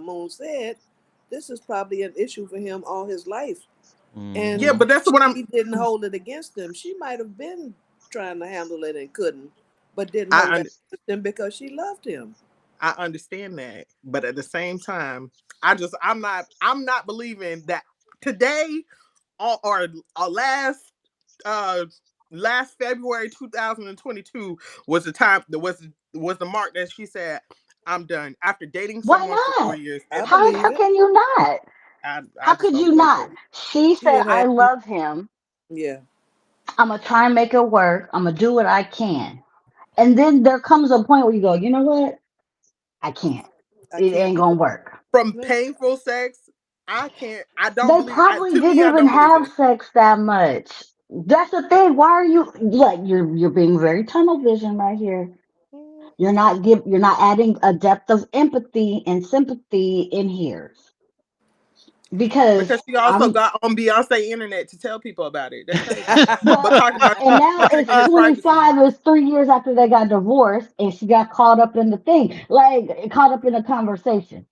Moon said, this is probably an issue for him all his life. Yeah, And Hmm. but that's what I'm. she didn't hold it against him. She might have been trying to handle it and couldn't, but didn't I hold it un- against him because she loved him. I understand that, but at the same time, I'm not believing that today or uh last February 2022 was the time that was the mark that she said, "I'm done." After dating why someone for four not? years, I How believe it. can you not? I How just could don't you believe not? it. She She said, had I had people. love him. Yeah, I'm going to try and make it work. I'm going to do what I can. And then there comes a point where you go, you know what? I can't. I It can't ain't do going it. to work. From No. painful sex, I can't. I don't They believe. probably To didn't me, I even don't believe have it. sex that much. That's the thing. Why are you like you're being very tunnel vision right here. You're not adding a depth of empathy and sympathy in here because Because she also I'm got on Beyonce internet to tell people about it. That's crazy. But well, talking about and now protecting it's his privacy. 25. It's 3 years after they got divorced, and she got caught up in the thing, like caught up in a conversation.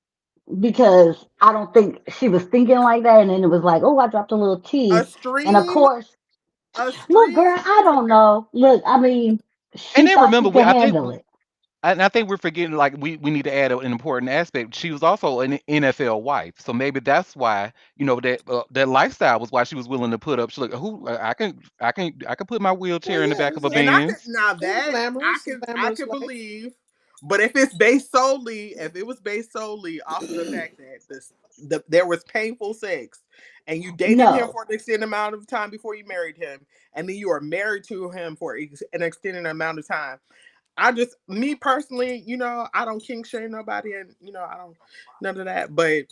Because I don't think she was thinking like that, and then it was like, oh, I dropped a little A T, and of stream, course, a look, girl, stream. I don't know. Look, I mean, And she then thought she remember, could handle it. I think we're forgetting like we need to add an important aspect. She was also an NFL wife, so maybe that's why that lifestyle was why she was willing to put up. She like, who I can put my Well, wheelchair in the yeah, back of a And I could Benz. now it was that glamorous, a I glamorous could life. believe, but if it's based solely, if it was based solely off of the fact that there was painful sex, and you dated him No. for an extended amount of time before you married him, and then you are married to him for an extended amount of time, me personally, I don't kink shame nobody, and I don't none of that, but.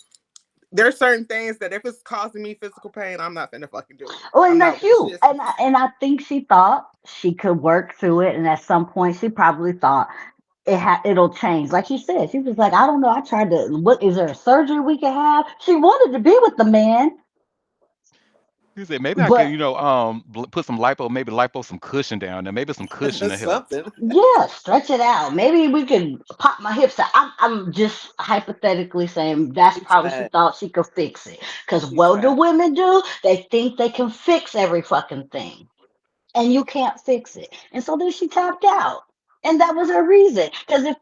There's certain things that if it's causing me physical pain, I'm not finna fucking do it. Well, I'm and not that's with the you. shit. And I think she thought she could work through it, and at some point, she probably thought it'll change. Like she said, she was like, I don't know. I tried to. What is there a surgery we could have? She wanted to be with the man, He said maybe I can but put some lipo, maybe lipo some cushion down there, maybe some cushion to help. Something. yeah, stretch it out. Maybe we could pop my hips out. I'm just hypothetically saying that's She probably she tried. thought she could fix it. Because She what do tried. women do? They think they can fix every fucking thing, and you can't fix it. And so then she tapped out, and that was her reason. Because if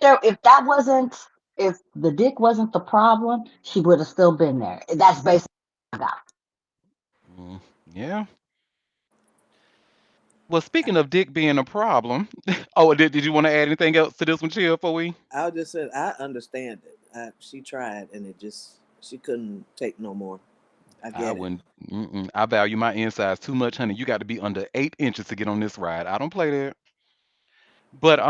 the dick wasn't the problem, she would have still been there. That's basically what I got. Mm, yeah. Well, speaking of dick being a problem, oh, did you want to add anything else to this one, Chill, before we? I just said I understand it. She tried, and she couldn't take no more. I I get it. wouldn't. I value my insides too much, honey. You got to be under 8 inches to get on this ride. I don't play that. But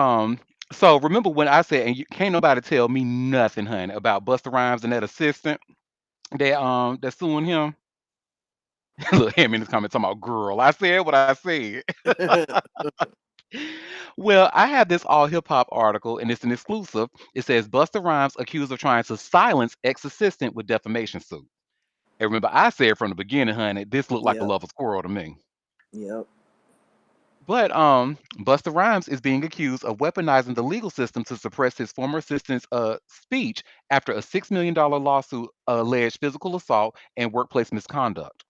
so remember when I said, and you can't nobody tell me nothing, honey, about Busta Rhymes and that assistant that's suing him. Look, him in his comment talking about girl. I said what I said. Well, I have this all hip hop article, and it's an exclusive. It says Busta Rhymes accused of trying to silence ex assistant with defamation suit. And remember, I said from the beginning, honey, this looked like a Yep. love squirrel to me. Yep. But Busta Rhymes is being accused of weaponizing the legal system to suppress his former assistant's speech after a $6 million lawsuit alleged physical assault and workplace misconduct.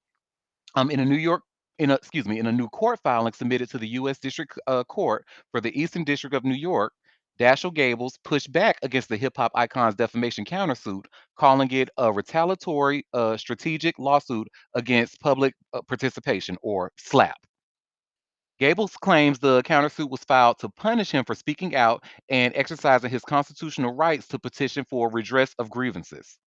In a New York in a new court filing submitted to the U.S. District Court for the Eastern District of New York, Dashiell Gables pushed back against the hip hop icon's defamation countersuit, calling it a retaliatory strategic lawsuit against public participation, or SLAP. Gables claims the countersuit was filed to punish him for speaking out and exercising his constitutional rights to petition for redress of grievances.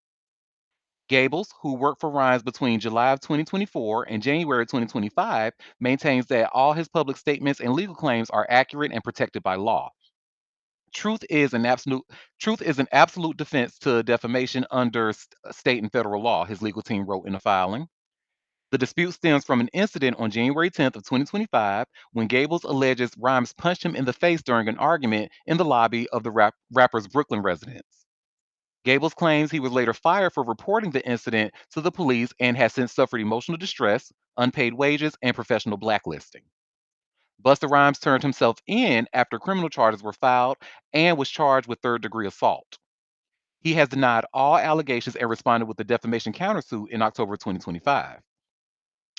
Gables, who worked for Rhymes between July of 2024 and January 2025, maintains that all his public statements and legal claims are accurate and protected by law. Truth is an absolute Truth is an absolute defense to defamation under state and federal law, his legal team wrote in a filing. The dispute stems from an incident on January 10th of 2025 when Gables alleges Rhymes punched him in the face during an argument in the lobby of the rapper's Brooklyn residence. Gables claims he was later fired for reporting the incident to the police and has since suffered emotional distress, unpaid wages, and professional blacklisting. Busta Rhymes turned himself in after criminal charges were filed and was charged with third-degree assault. He has denied all allegations and responded with the defamation countersuit in October 2025.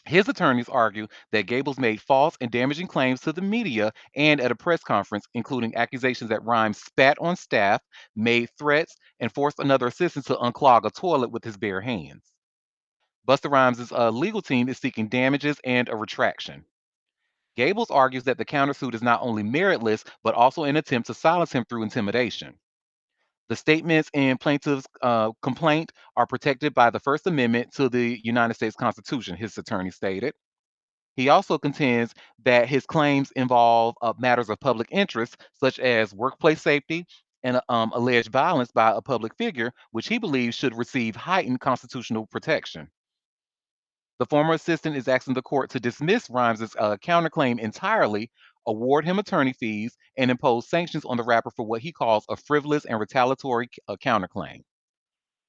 His attorneys argue that Gables made false and damaging claims to the media and at a press conference, including accusations that Rhymes spat on staff, made threats, and forced another assistant to unclog a toilet with his bare hands. Busta Rhymes' legal team is seeking damages and a retraction. Gables argues that the countersuit is not only meritless, but also an attempt to silence him through intimidation. The statements in plaintiff's complaint are protected by the First Amendment to the United States Constitution, his attorney stated. He also contends that his claims involve matters of public interest, such as workplace safety and alleged violence by a public figure, which he believes should receive heightened constitutional protection. The former assistant is asking the court to dismiss Rhymes' counterclaim entirely, award him attorney fees, and impose sanctions on the rapper for what he calls a frivolous and retaliatory counterclaim.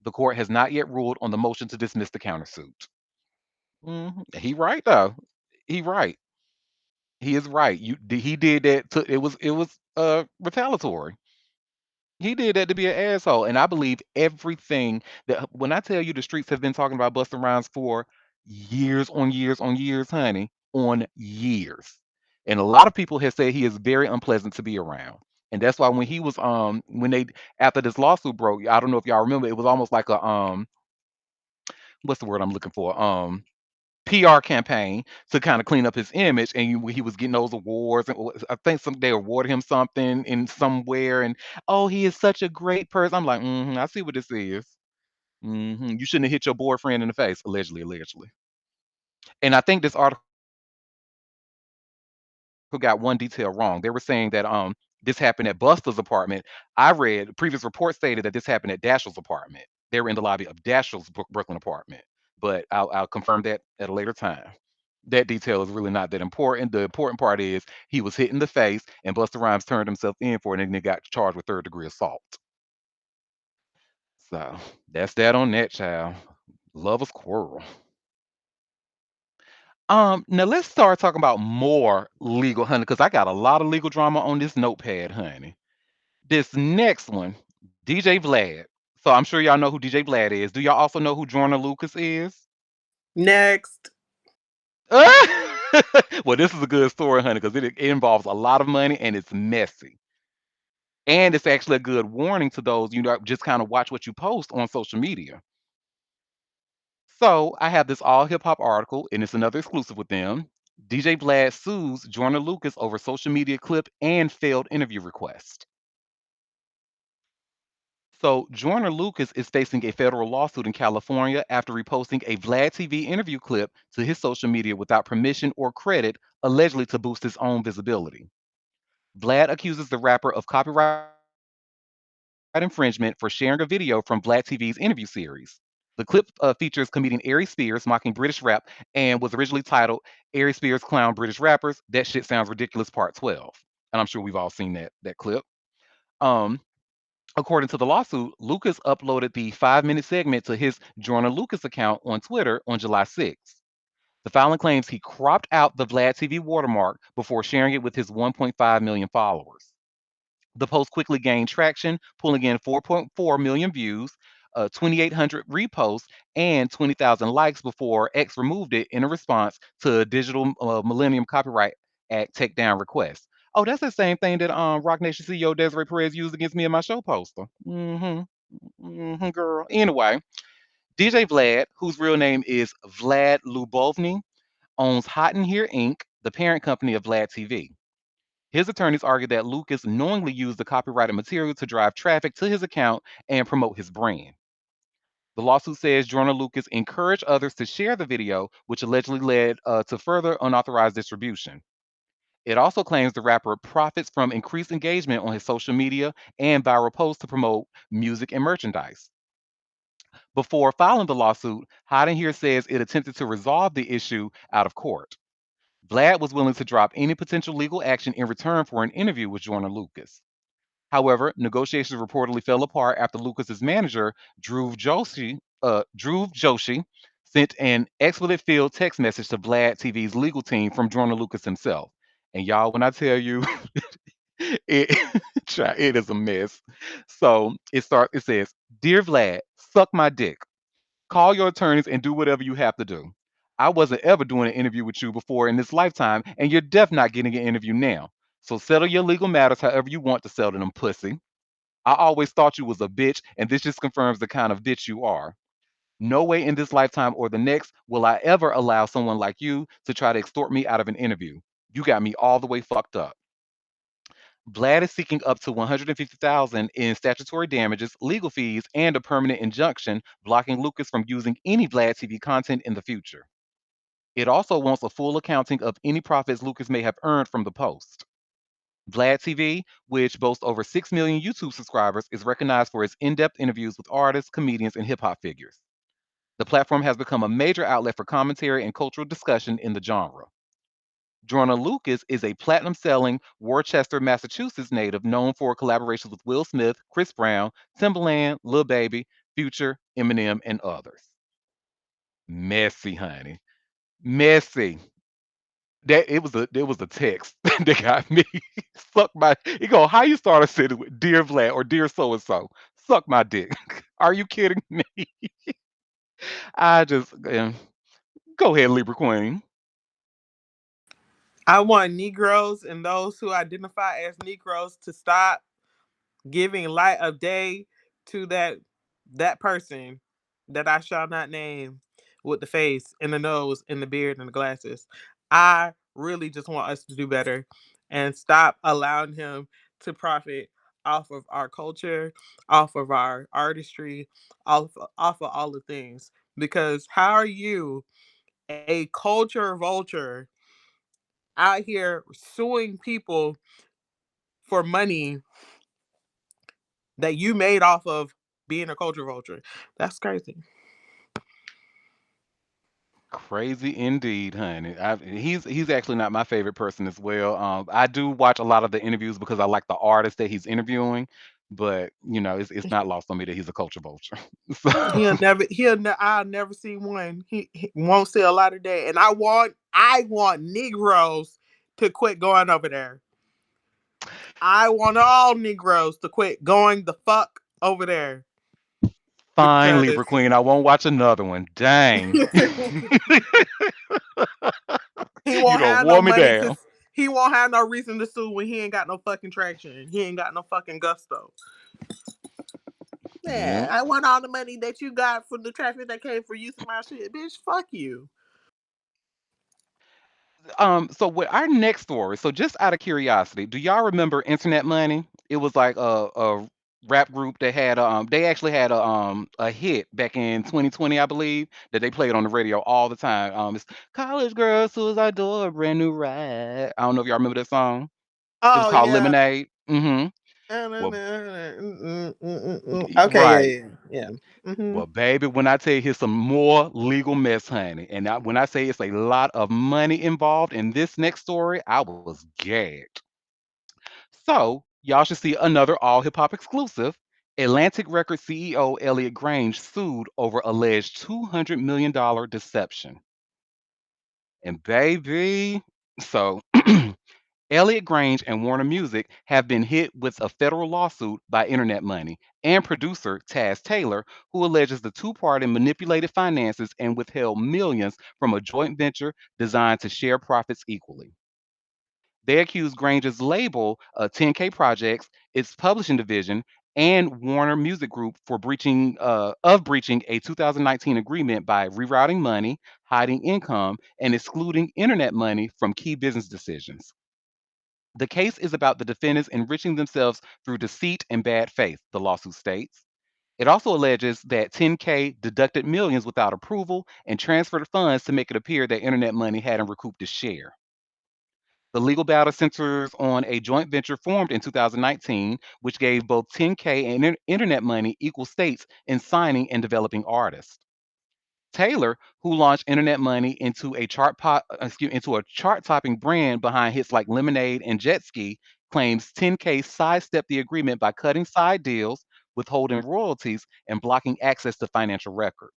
The court has not yet ruled on the motion to dismiss the countersuit. He right though. He right. He is right. He did that. It was retaliatory. He did that to be an asshole, and I believe everything that when I tell you the streets have been talking about Busta Rhymes for years on years on years, honey, on years, and a lot of people have said he is very unpleasant to be around, and that's why when he was when they after this lawsuit broke, I don't know if y'all remember, it was almost like a what's the word I'm looking for PR campaign to kind of clean up his image, and he was getting those awards, and I think they awarded him something in somewhere, and oh, he is such a great person. I'm like, I see what this is. You shouldn't have hit your boyfriend in the face, allegedly, allegedly. And I think this article got one detail wrong. They were saying that this happened at Busta's apartment. I read previous reports stated that this happened at Dashill's apartment. They were in the lobby of Dashill's Brooklyn apartment, but I'll confirm that at a later time. That detail is really not that important. The important part is he was hit in the face, and Busta Rhymes turned himself in for it, and then got charged with third-degree assault. So that's that on that, child. Love a squirrel. Now let's start talking about more legal, honey, because I got a lot of legal drama on this notepad, honey. This next one, DJ Vlad. So I'm sure y'all know who DJ Vlad is. Do y'all also know who Jorna Lucas is? Next. Well, this is a good story, honey, because it involves a lot of money and it's messy. And it's actually a good warning to those, just kind of watch what you post on social media. So I have this all hip hop article, and it's another exclusive with them. DJ Vlad sues Jorna Lucas over social media clip and failed interview request. So Jorna Lucas is facing a federal lawsuit in California after reposting a Vlad TV interview clip to his social media without permission or credit, allegedly to boost his own visibility. Vlad accuses the rapper of copyright infringement for sharing a video from Vlad TV's interview series. The clip features comedian Ari Spears mocking British rap and was originally titled Ari Spears Clown British Rappers. That shit sounds ridiculous, part 12. And I'm sure we've all seen that clip. Um, According to the lawsuit, Lucas uploaded the 5-minute segment to his Jorna Lucas account on Twitter on July 6th. The filing claims he cropped out the Vlad TV watermark before sharing it with his 1.5 million followers. The post quickly gained traction, pulling in 4.4 million views. 2,800 reposts, and 20,000 likes before X removed it in a response to a digital Millennium Copyright Act takedown request. Oh, that's the same thing that Rock Nation CEO Desiree Perez used against me in my show poster. Girl. Anyway, DJ Vlad, whose real name is Vlad Lubovny, owns Hot in Here Inc., the parent company of Vlad TV. His attorneys argue that Lucas knowingly used the copyrighted material to drive traffic to his account and promote his brand. The lawsuit says Jordan Lucas encouraged others to share the video, which allegedly led to further unauthorized distribution. It also claims the rapper profits from increased engagement on his social media and viral posts to promote music and merchandise. Before filing the lawsuit, Hot in Here says it attempted to resolve the issue out of court. Vlad was willing to drop any potential legal action in return for an interview with Jordan Lucas. However, negotiations reportedly fell apart after Lucas's manager, Dhruv Joshi, sent an expletive-filled text message to Vlad TV's legal team from Jordan Lucas himself. And y'all, when I tell you, it, it is a mess. So it says, "Dear Vlad, suck my dick. Call your attorneys and do whatever you have to do. I wasn't ever doing an interview with you before in this lifetime, and you're definitely not getting an interview now. So settle your legal matters however you want to settle them, pussy. I always thought you was a bitch, and this just confirms the kind of bitch you are. No way in this lifetime or the next will I ever allow someone like you to try to extort me out of an interview. You got me all the way fucked up." Vlad is seeking up to 150,000 in statutory damages, legal fees, and a permanent injunction blocking Lucas from using any Vlad TV content in the future. It also wants a full accounting of any profits Lucas may have earned from the post. Vlad TV, which boasts over 6 million YouTube subscribers, is recognized for its in depth interviews with artists, comedians, and hip hop figures. The platform has become a major outlet for commentary and cultural discussion in the genre. Jorna Lucas is a platinum selling Worcester, Massachusetts native known for collaborations with Will Smith, Chris Brown, Timbaland, Lil Baby, Future, Eminem, and others. Messy, honey. Messy. It was a text that got me. Suck my you go, how you start a sentence with dear Vlad or dear so and so. Suck my dick. Are you kidding me? I just go ahead, Libra Queen. I want Negroes and those who identify as Negroes to stop giving light of day to that person that I shall not name with the face and the nose and the beard and the glasses. I really just want us to do better and stop allowing him to profit off of our culture, off of our artistry, off of all the things. Because how are you, a culture vulture, out here suing people for money that you made off of being a culture vulture? That's crazy. Crazy indeed, honey. He's actually not my favorite person as well. I do watch a lot of the interviews because I like the artist that he's interviewing, but it's not lost on me that he's a culture vulture. So, I'll never see one. He won't see a lot of that. And I want Negroes to quit going over there. I want all Negroes to quit going the fuck over there fine, because Libra Queen. I won't watch another one. Dang. he You won't don't have no wore me money to. down. He won't have no reason to sue when he ain't got no fucking traction. He ain't got no fucking gusto. Yeah, Yep. I want all the money that you got from the traffic that came for using my shit, bitch. Fuck you. So with our next story, so just out of curiosity, do y'all remember Internet Money? It was like a rap group that had they actually had a hit back in 2020, I believe, that they played on the radio all the time. It's College Girl Suicide Door, Brand New Ride. I don't know if y'all remember that song. It was Oh called yeah. Lemonade. Well, Okay, yeah, right. yeah, yeah. Hmm. Well, baby, when I tell you here's some more legal mess, honey, and when I say it's a lot of money involved in this next story, I was gagged. So, y'all should see another all hip hop exclusive. Atlantic Records CEO Elliot Grange sued over alleged $200 million deception. And baby, so Elliott Grange and Warner Music have been hit with a federal lawsuit by Internet Money and producer Taz Taylor, who alleges the two party manipulated finances and withheld millions from a joint venture designed to share profits equally. They accuse Grange's label, 10K Projects, its publishing division, and Warner Music Group for breaching a 2019 agreement by rerouting money, hiding income, and excluding internet money from key business decisions. The case is about the defendants enriching themselves through deceit and bad faith, the lawsuit states. It also alleges that 10K deducted millions without approval and transferred funds to make it appear that internet money hadn't recouped its share. The legal battle centers on a joint venture formed in 2019, which gave both 10K and internet money equal states in signing and developing artists. Taylor, who launched Internet Money into a chart-topping brand behind hits like Lemonade and Jet Ski, claims 10K sidestepped the agreement by cutting side deals, withholding royalties, and blocking access to financial records.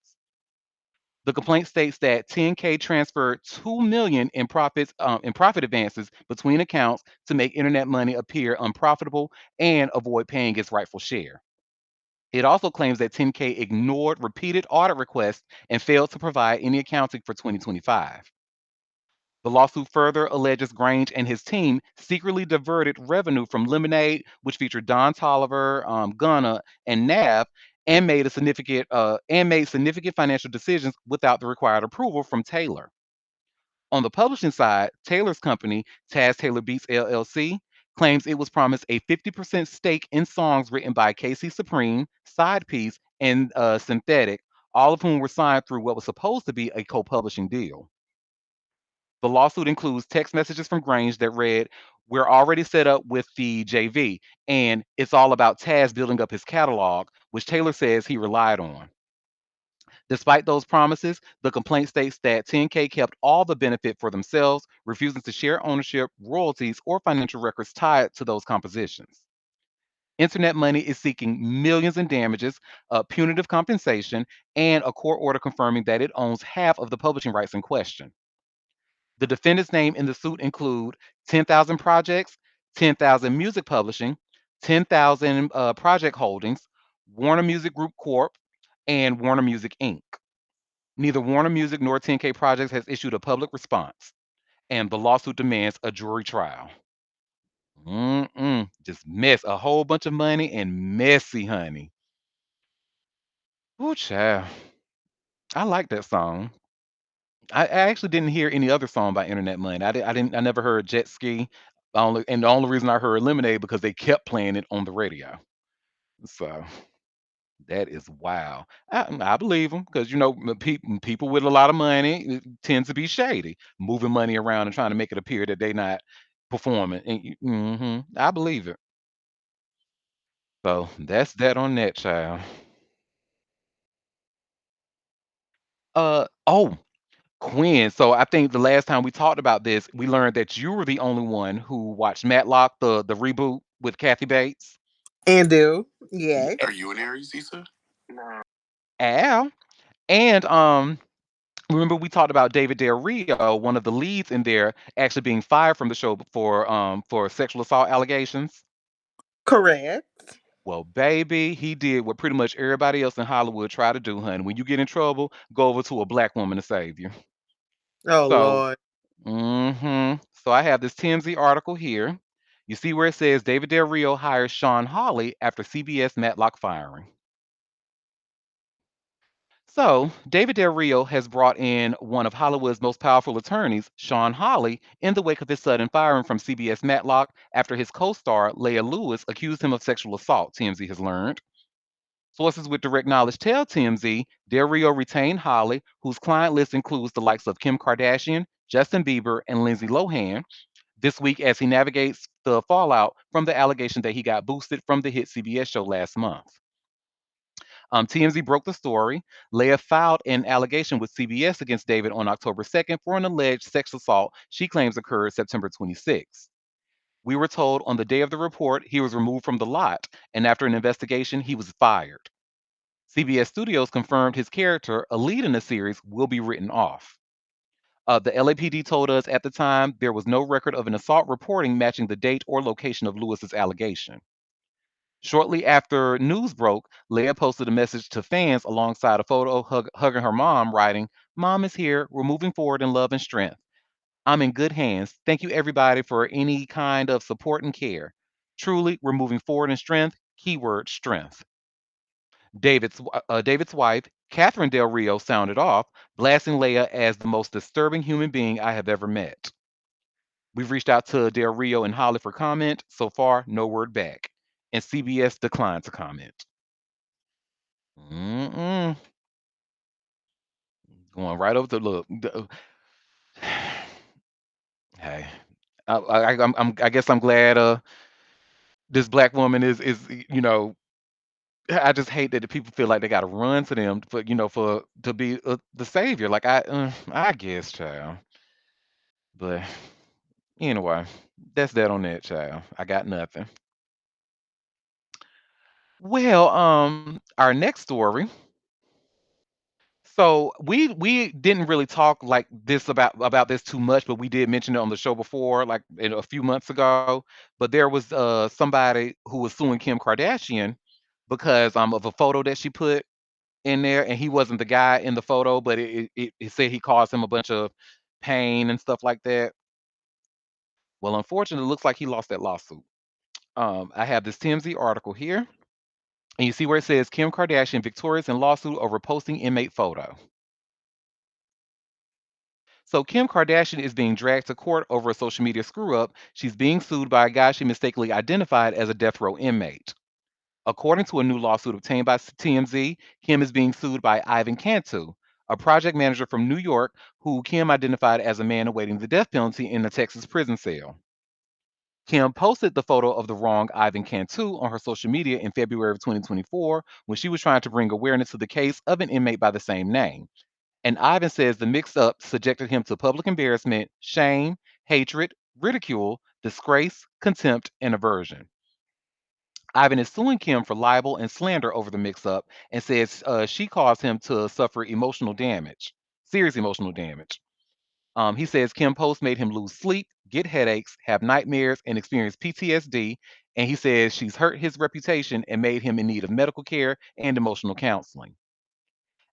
The complaint states that 10K transferred 2 million in profit advances between accounts to make Internet Money appear unprofitable and avoid paying its rightful share. It also claims that 10K ignored repeated audit requests and failed to provide any accounting for 2025. The lawsuit further alleges Grange and his team secretly diverted revenue from Lemonade, which featured Don Tolliver, Gunna, and Nav, and made significant financial decisions without the required approval from Taylor. On the publishing side, Taylor's company, Taz Taylor Beats LLC, claims it was promised a 50% stake in songs written by Casey Supreme, Side Piece, and Synthetic, all of whom were signed through what was supposed to be a co publishing deal. The lawsuit includes text messages from Grange that read, "We're already set up with the JV, and it's all about Taz building up his catalog," which Taylor says he relied on. Despite those promises, the complaint states that 10K kept all the benefit for themselves, refusing to share ownership, royalties, or financial records tied to those compositions. Internet Money is seeking millions in damages, punitive compensation, and a court order confirming that it owns half of the publishing rights in question. The defendants named in the suit include 10,000 Projects, 10,000 Music Publishing, 10,000 Project Holdings, Warner Music Group Corp., and Warner Music Inc. Neither Warner Music nor 10K Projects has issued a public response, and the lawsuit demands a jury trial. Just mess, a whole bunch of money and messy, honey. Ooh, child. I like that song. I actually didn't hear any other song by Internet Money. I never heard Jet Ski. The only reason I heard Lemonade because they kept playing it on the radio. So that is wow. I believe them because people with a lot of money tend to be shady, moving money around and trying to make it appear that they not performing. I believe it. So that's that on that child. Oh, Quinn. So I think the last time we talked about this, we learned that you were the only one who watched Matlock, the reboot with Kathy Bates. And do. Yay. Al. And remember we talked about David Del Rio, one of the leads in there, actually being fired from the show for sexual assault allegations. Correct. Well, baby, he did what pretty much everybody else in Hollywood tried to do, honey. When you get in trouble, go over to a black woman to save you. Oh So, Lord. so I have this TMZ article here. You see where it says David Del Rio hires Sean Hawley after CBS Matlock firing. So, David Del Rio has brought in one of Hollywood's most powerful attorneys, Sean Hawley, in the wake of his sudden firing from CBS Matlock after his co star, Leah Lewis, accused him of sexual assault, TMZ has learned. Sources with direct knowledge tell TMZ Del Rio retained Hawley, whose client list includes the likes of Kim Kardashian, Justin Bieber, and Lindsay Lohan, this week as he navigates the fallout from the allegation that he got boosted from the hit CBS show last month. TMZ broke the story. Leah filed an allegation with CBS against David on October 2nd for an alleged sex assault she claims occurred September 26th. We were told on the day of the report he was removed from the lot, and after an investigation, he was fired. CBS Studios confirmed his character, a lead in the series, will be written off. The LAPD told us at the time there was no record of an assault reporting matching the date or location of Lewis's allegation. Shortly after news broke, Leia posted a message to fans alongside a photo hugging her mom, writing, "Mom is here. We're moving forward in love and strength. I'm in good hands. Thank you, everybody, for any kind of support and care. Truly, we're moving forward in strength. Keyword strength." David's wife, Catherine Del Rio, sounded off, blasting Leia as the most disturbing human being I have ever met. We've reached out to Del Rio and Holly for comment. So far, no word back. And CBS declined to comment. Mm-mm. Going right over to look. Hey, I guess I'm glad this black woman is I just hate that the people feel like they got to run to them for for to be the savior. Like I guess, child. But anyway, that's that on that, child. I got nothing. Well, our next story. So we didn't really talk like this about this too much, but we did mention it on the show before, like a few months ago. But there was somebody who was suing Kim Kardashian because of a photo that she put in there, and he wasn't the guy in the photo, but it said he caused him a bunch of pain and stuff like that. Well, unfortunately, it looks like he lost that lawsuit. I have this TMZ article here, and you see where it says Kim Kardashian victorious in lawsuit over posting inmate photo. So Kim Kardashian is being dragged to court over a social media screw up. She's being sued by a guy she mistakenly identified as a death row inmate. According to a new lawsuit obtained by TMZ, Kim is being sued by Ivan Cantu, a project manager from New York who Kim identified as a man awaiting the death penalty in a Texas prison cell. Kim posted the photo of the wrong Ivan Cantu on her social media in February of 2024 when she was trying to bring awareness to the case of an inmate by the same name. And Ivan says the mix up subjected him to public embarrassment, shame, hatred, ridicule, disgrace, contempt, and aversion. Ivan is suing Kim for libel and slander over the mix up and says she caused him to suffer emotional damage, serious emotional damage. He says Kim Post made him lose sleep, get headaches, have nightmares, and experience PTSD. And he says she's hurt his reputation and made him in need of medical care and emotional counseling.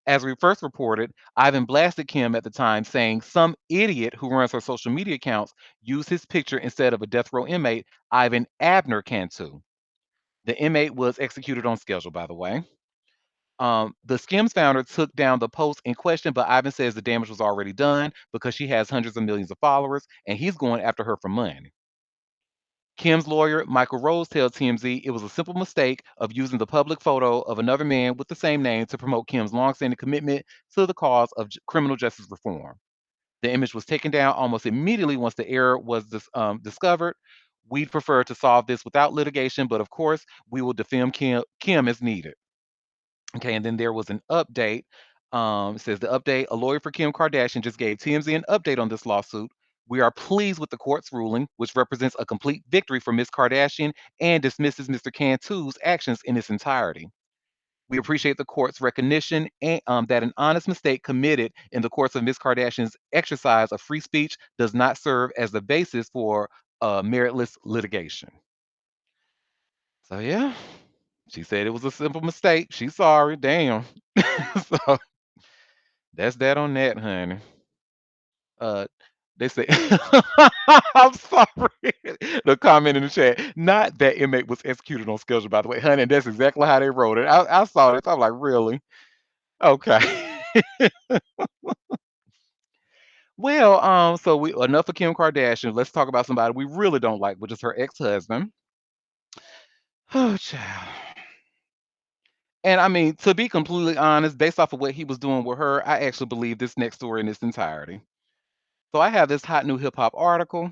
As we first reported, Ivan blasted Kim at the time, saying some idiot who runs her social media accounts used his picture instead of a death row inmate, Ivan Abner Cantu. The inmate was executed on schedule, by the way. The Skims founder took down the post in question, but Ivan says the damage was already done because she has hundreds of millions of followers and he's going after her for money. Kim's lawyer, Michael Rose, tells TMZ it was a simple mistake of using the public photo of another man with the same name to promote Kim's longstanding commitment to the cause of criminal justice reform. The image was taken down almost immediately once the error was discovered. We'd prefer to solve this without litigation, but of course, we will defend Kim as needed. Okay, and then there was an update. It says the update a lawyer for Kim Kardashian just gave TMZ an update on this lawsuit. We are pleased with the court's ruling, which represents a complete victory for Ms. Kardashian and dismisses Mr. Cantu's actions in its entirety. We appreciate the court's recognition that an honest mistake committed in the course of Ms. Kardashian's exercise of free speech does not serve as the basis for meritless litigation. So, yeah, she said it was a simple mistake. She's sorry. Damn. So, that's that on that, honey. Uh, they say, I'm sorry. The comment in the chat, not that inmate was executed on schedule, by the way, honey. And that's exactly how they wrote it. I saw this. I'm like, really? Okay. Well, so we enough of Kim Kardashian. Let's talk about somebody we really don't like, which is her ex-husband. Oh, child. And I mean, to be completely honest, based off of what he was doing with her, I actually believe this next story in its entirety. So I have this hot new hip hop article,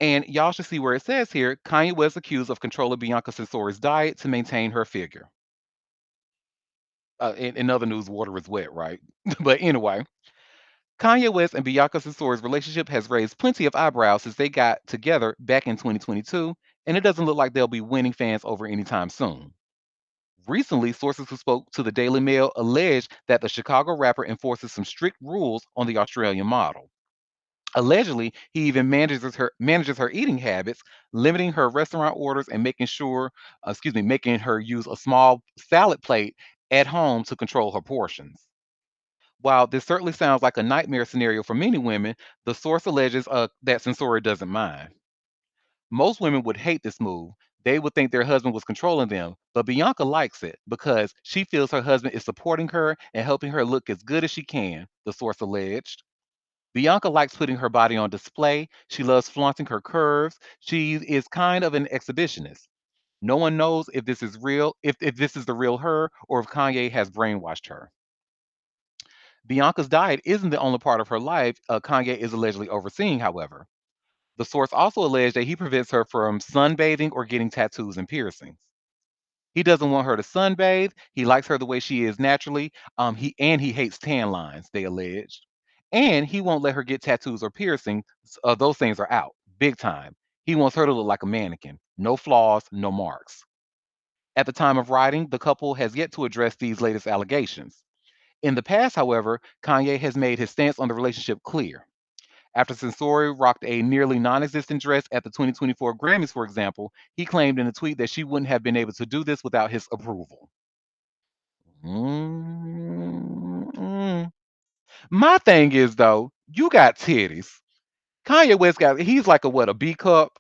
and y'all should see where it says here Kanye West accused of controlling Bianca Censori's diet to maintain her figure. In other news, water is wet, right? But anyway, Kanye West and Bianca Censori's relationship has raised plenty of eyebrows since they got together back in 2022, and it doesn't look like they'll be winning fans over anytime soon. Recently, sources who spoke to the Daily Mail alleged that the Chicago rapper enforces some strict rules on the Australian model. Allegedly, he even manages her eating habits, limiting her restaurant orders and making her use a small salad plate at home to control her portions. While this certainly sounds like a nightmare scenario for many women, the source alleges that Sensori doesn't mind. Most women would hate this move. They would think their husband was controlling them, but Bianca likes it because she feels her husband is supporting her and helping her look as good as she can, the source alleged. Bianca likes putting her body on display. She loves flaunting her curves. She is kind of an exhibitionist. No one knows if this is real, if this is the real her, or if Kanye has brainwashed her. Bianca's diet isn't the only part of her life Kanye is allegedly overseeing, however. The source also alleged that he prevents her from sunbathing or getting tattoos and piercings. He doesn't want her to sunbathe. He likes her the way she is naturally. He hates tan lines, they alleged. And he won't let her get tattoos or piercings. Those things are out, big time. He wants her to look like a mannequin. No flaws, no marks. At the time of writing, the couple has yet to address these latest allegations. In the past, however, Kanye has made his stance on the relationship clear. After Sensori rocked a nearly non existent dress at the 2024 Grammys, for example, he claimed in a tweet that she wouldn't have been able to do this without his approval. Mm-mm. My thing is, though, you got titties. Kanye West he's like a B cup.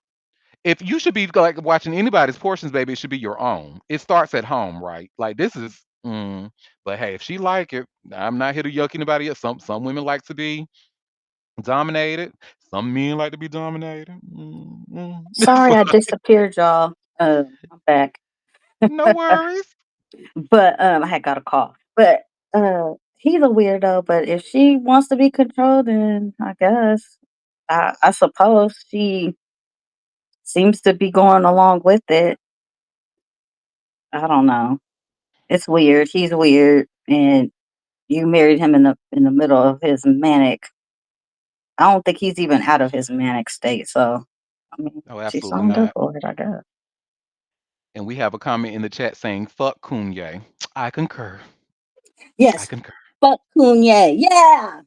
If you should be like watching anybody's portions, baby, it should be your own. It starts at home, right? Like this is, but hey, if she like it, I'm not here to yuck anybody up. Some women like to be dominated. Some men like to be dominated. Sorry I disappeared, y'all. I'm back. No worries. But I had got a call. But he's a weirdo, but if she wants to be controlled, then I guess I suppose she seems to be going along with it. I don't know. It's weird. He's weird, and you married him in the middle of his manic. I don't think he's even out of his manic state. So, I mean, Oh, she absolutely signed up not. for it, I guess. And we have a comment in the chat saying, fuck Kanye. I concur. I Yes, concur. fuck Kanye. Yeah.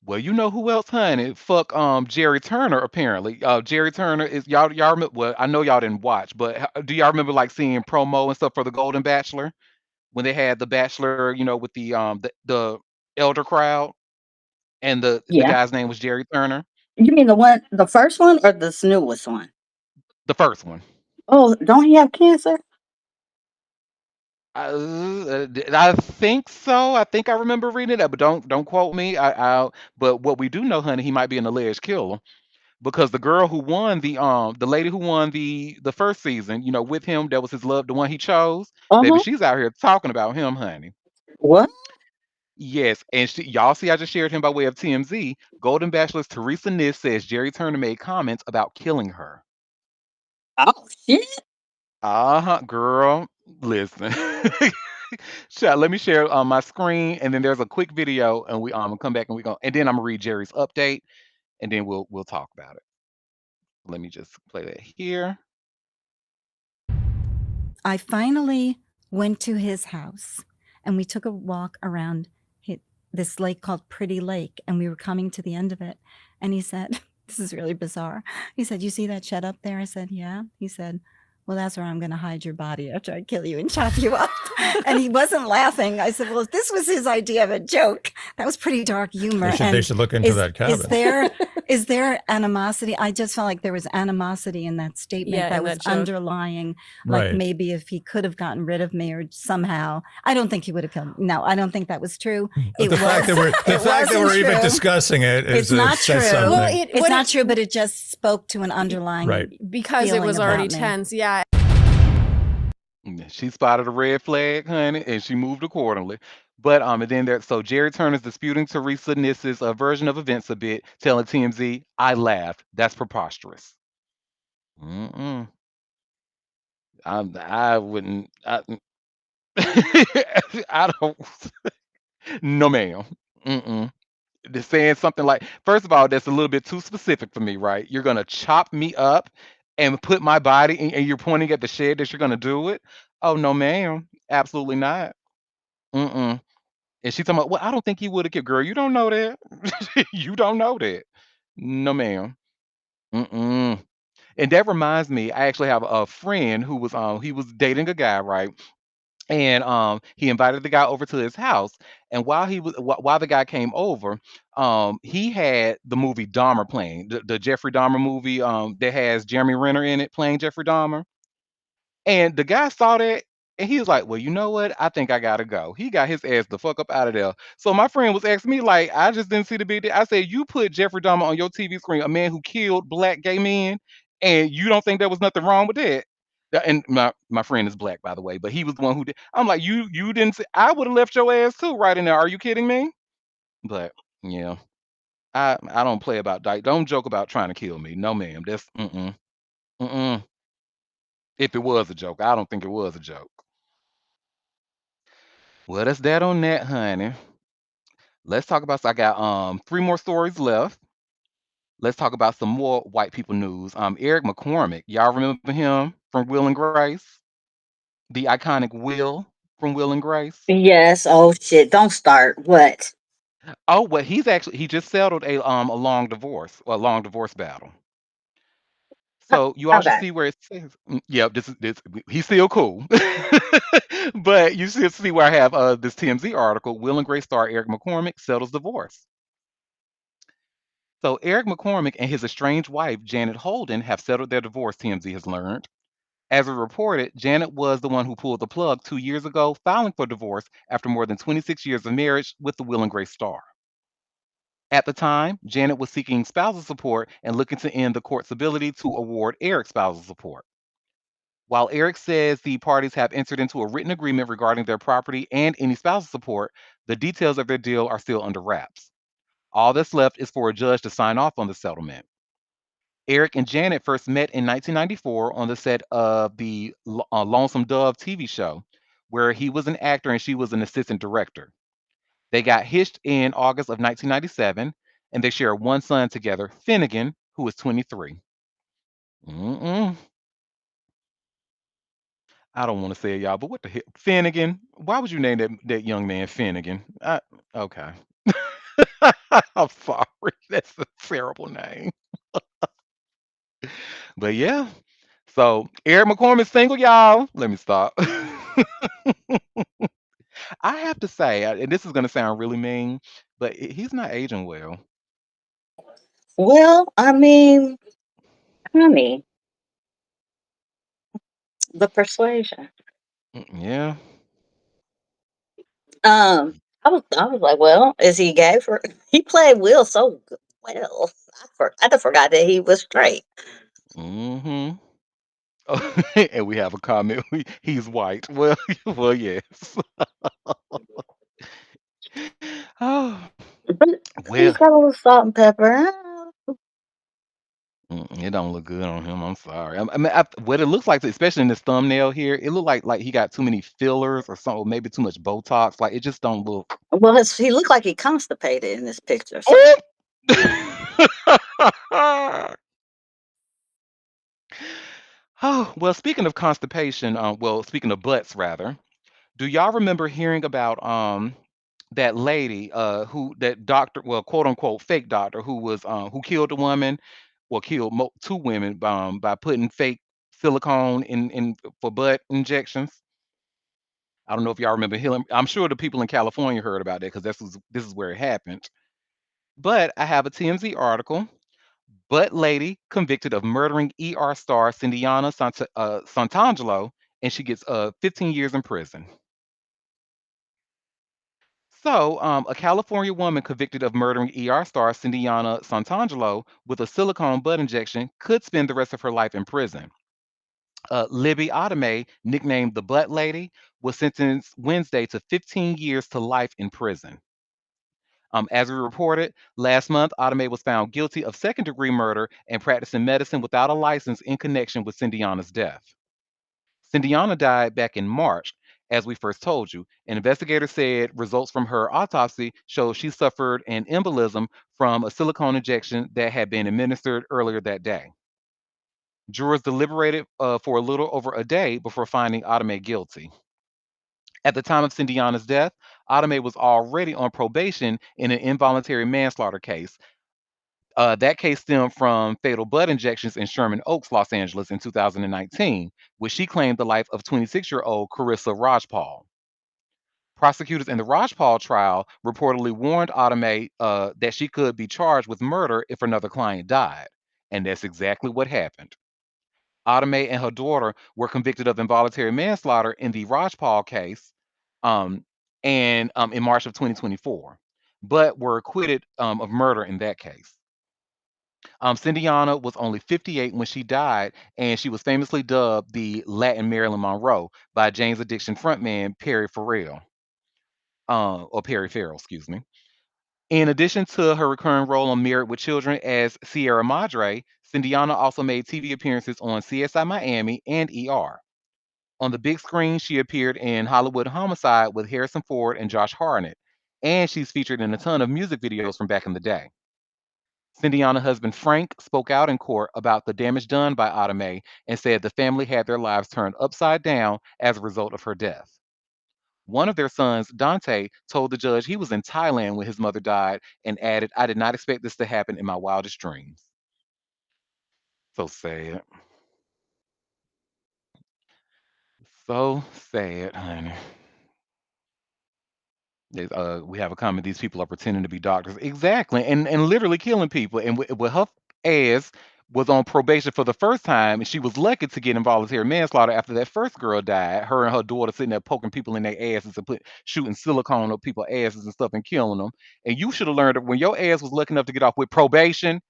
Well, you know who else, honey? Fuck Jerry Turner, apparently. Jerry Turner is y'all remember, well, I know y'all didn't watch, but do y'all remember like seeing promo and stuff for the Golden Bachelor? When they had the Bachelor, with the elder crowd and the Yeah. guy's name was Jerry Turner. You mean the first one or this newest one? The first one. Oh, don't he have cancer? I think so. I think I remember reading that, but don't quote me. But what we do know, honey, he might be an alleged killer because the girl who won the lady who won the first season, with him, that was his love, the one he chose, Uh baby, huh. she's out here talking about him, honey. What? Yes, and y'all see, I just shared him by way of TMZ. Golden Bachelor's Teresa Niss says Jerry Turner made comments about killing her. Oh shit. Uh-huh, girl. Listen. Let me share my screen, and then there's a quick video, and we come back and and then I'm gonna read Jerry's update, and then we'll talk about it. Let me just play that here. I finally went to his house and we took a walk around this lake called Pretty Lake, and we were coming to the end of it. And he said, this is really bizarre. He said, "You see that shed up there?" I said, "Yeah." He said, "Well, that's where I'm going to hide your body after I kill you and chop you up." And he wasn't laughing. I said, "Well, this was his idea of a joke. That was pretty dark humor." They should look into that cabin. Is there animosity? I just felt like there was animosity in that statement Yeah, that in was that joke. underlying. Like Right. maybe if he could have gotten rid of me or somehow, I don't think he would have killed me. No, I don't think that was true. The fact that we're even discussing it It's not true. says something. Well, It's not true, but it just spoke to an underlying Right. because it feeling was about already me. tense. Yeah. She spotted a red flag, honey, and she moved accordingly. But and then so Jerry Turner's disputing Teresa Niss's version of events a bit, telling TMZ, "I laughed. That's preposterous." Mm-mm. I wouldn't. I don't. No, ma'am. Mm-mm. They're saying something like, first of all, that's a little bit too specific for me, right? You're gonna chop me up and put my body, and you're pointing at the shed that you're gonna do it. Oh no, ma'am. Absolutely not. Mm-mm. And she talking about, well, I don't think he would have killed. Girl, you don't know that. You don't know that. No, ma'am. Mm-mm. And that reminds me, I actually have a friend who was he was dating a guy, right? And he invited the guy over to his house. And while the guy came over, he had the movie Dahmer playing, the Jeffrey Dahmer movie that has Jeremy Renner in it playing Jeffrey Dahmer. And the guy saw that and he was like, well, you know what? I think I gotta go. He got his ass the fuck up out of there. So my friend was asking me, like, I just didn't see the big deal. I said, you put Jeffrey Dahmer on your TV screen, a man who killed black gay men, and you don't think there was nothing wrong with that. And my friend is black, by the way, but he was the one who did. I'm like, you didn't say I would have left your ass too right in there. Are you kidding me? But yeah, I don't play about don't joke about trying to kill me. No, ma'am. That's mm-mm. If it was a joke, I don't think it was a joke. Well, that's that on that, honey. Let's talk about. So I got three more stories left. Let's talk about some more white people news. Eric McCormick, y'all remember him from Will and Grace, the iconic Will from Will and Grace. Yes. Oh shit! Don't start. What? Oh, well, he just settled a long divorce, a long divorce battle. So you all should Okay. see where it says, yep, this he's still cool. But you should see where I have this TMZ article. Will and Grace star Eric McCormick settles divorce. So Eric McCormick and his estranged wife Janet Holden have settled their divorce. TMZ has learned. As we reported, Janet was the one who pulled the plug 2 years ago, filing for divorce after more than 26 years of marriage with the Will and Grace star. At the time, Janet was seeking spousal support and looking to end the court's ability to award Eric spousal support. While Eric says the parties have entered into a written agreement regarding their property and any spousal support, the details of their deal are still under wraps. All that's left is for a judge to sign off on the settlement. Eric and Janet first met in 1994 on the set of the Lonesome Dove TV show, where he was an actor and she was an assistant director. They got hitched in August of 1997, and they share one son together, Finnegan, who is 23. Mm-mm. I don't want to say it, y'all, but what the hell? Finnegan? Why would you name that young man Finnegan? Okay. I'm sorry. That's a terrible name. But yeah. So Eric McCormick's single, y'all. Let me stop. I have to say, and this is going to sound really mean, but he's not aging well. Well, I mean, honey, the persuasion. Yeah. I was like, well, is he gay for? He played Will so well. I just forgot that he was straight. Hmm. And we have a comment. He's white. Well, well, yes. Oh, But well, he's got a little salt and pepper. it don't look good on him. I'm sorry. What it looks like, especially in this thumbnail here, it look like he got too many fillers or something, maybe too much Botox. Like it just don't look. Well, he looked like he constipated in this picture. So Oh! Oh, well, speaking of constipation, well, speaking of butts, rather, do y'all remember hearing about that lady who that doctor, well, quote unquote fake doctor who killed a woman, well, killed two women by putting fake silicone in for butt injections? I don't know if y'all remember healing. I'm sure the people in California heard about that because this is where it happened. But I have a TMZ article. Butt lady convicted of murdering ER star Cindiana Santangelo, and she gets 15 years in prison. So, a California woman convicted of murdering ER star Cindiana Santangelo with a silicone butt injection could spend the rest of her life in prison. Libby Otame, nicknamed the Butt Lady, was sentenced Wednesday to 15 years to life in prison. As we reported, last month, Otame was found guilty of second-degree murder and practicing medicine without a license in connection with Cindiana's death. Cindiana died back in March, as we first told you. An investigator said results from her autopsy show she suffered an embolism from a silicone injection that had been administered earlier that day. Jurors deliberated for a little over a day before finding Automate guilty. At the time of Cindiana's death, Automate was already on probation in an involuntary manslaughter case. That case stemmed from fatal blood injections in Sherman Oaks, Los Angeles in 2019, which she claimed the life of 26-year-old Carissa Rajpal. Prosecutors in the Rajpal trial reportedly warned Automate that she could be charged with murder if another client died. And that's exactly what happened. Automate and her daughter were convicted of involuntary manslaughter in the Rajpal case um, and in March of 2024, but were acquitted of murder in that case. Cindiana was only 58 when she died, and she was famously dubbed the Latin Marilyn Monroe by Jane's Addiction frontman Perry Farrell, excuse me. In addition to her recurring role on Married with Children as Sierra Madre, Cindiana also made TV appearances on CSI Miami and ER. On the big screen, she appeared in Hollywood Homicide with Harrison Ford and Josh Hartnett, and she's featured in a ton of music videos from back in the day. Cindiana's husband Frank spoke out in court about the damage done by Automay and said the family had their lives turned upside down as a result of her death. One of their sons, Dante, told the judge he was in Thailand when his mother died and added, I did not expect this to happen in my wildest dreams. So sad. So sad, honey. We have a comment. These people are pretending to be doctors, exactly, and literally killing people. And with her ass was on probation for the first time, and she was lucky to get involuntary manslaughter after that first girl died. Her and her daughter sitting there poking people in their asses and shooting silicone up people's asses and stuff and killing them. And you should have learned that when your ass was lucky enough to get off with probation,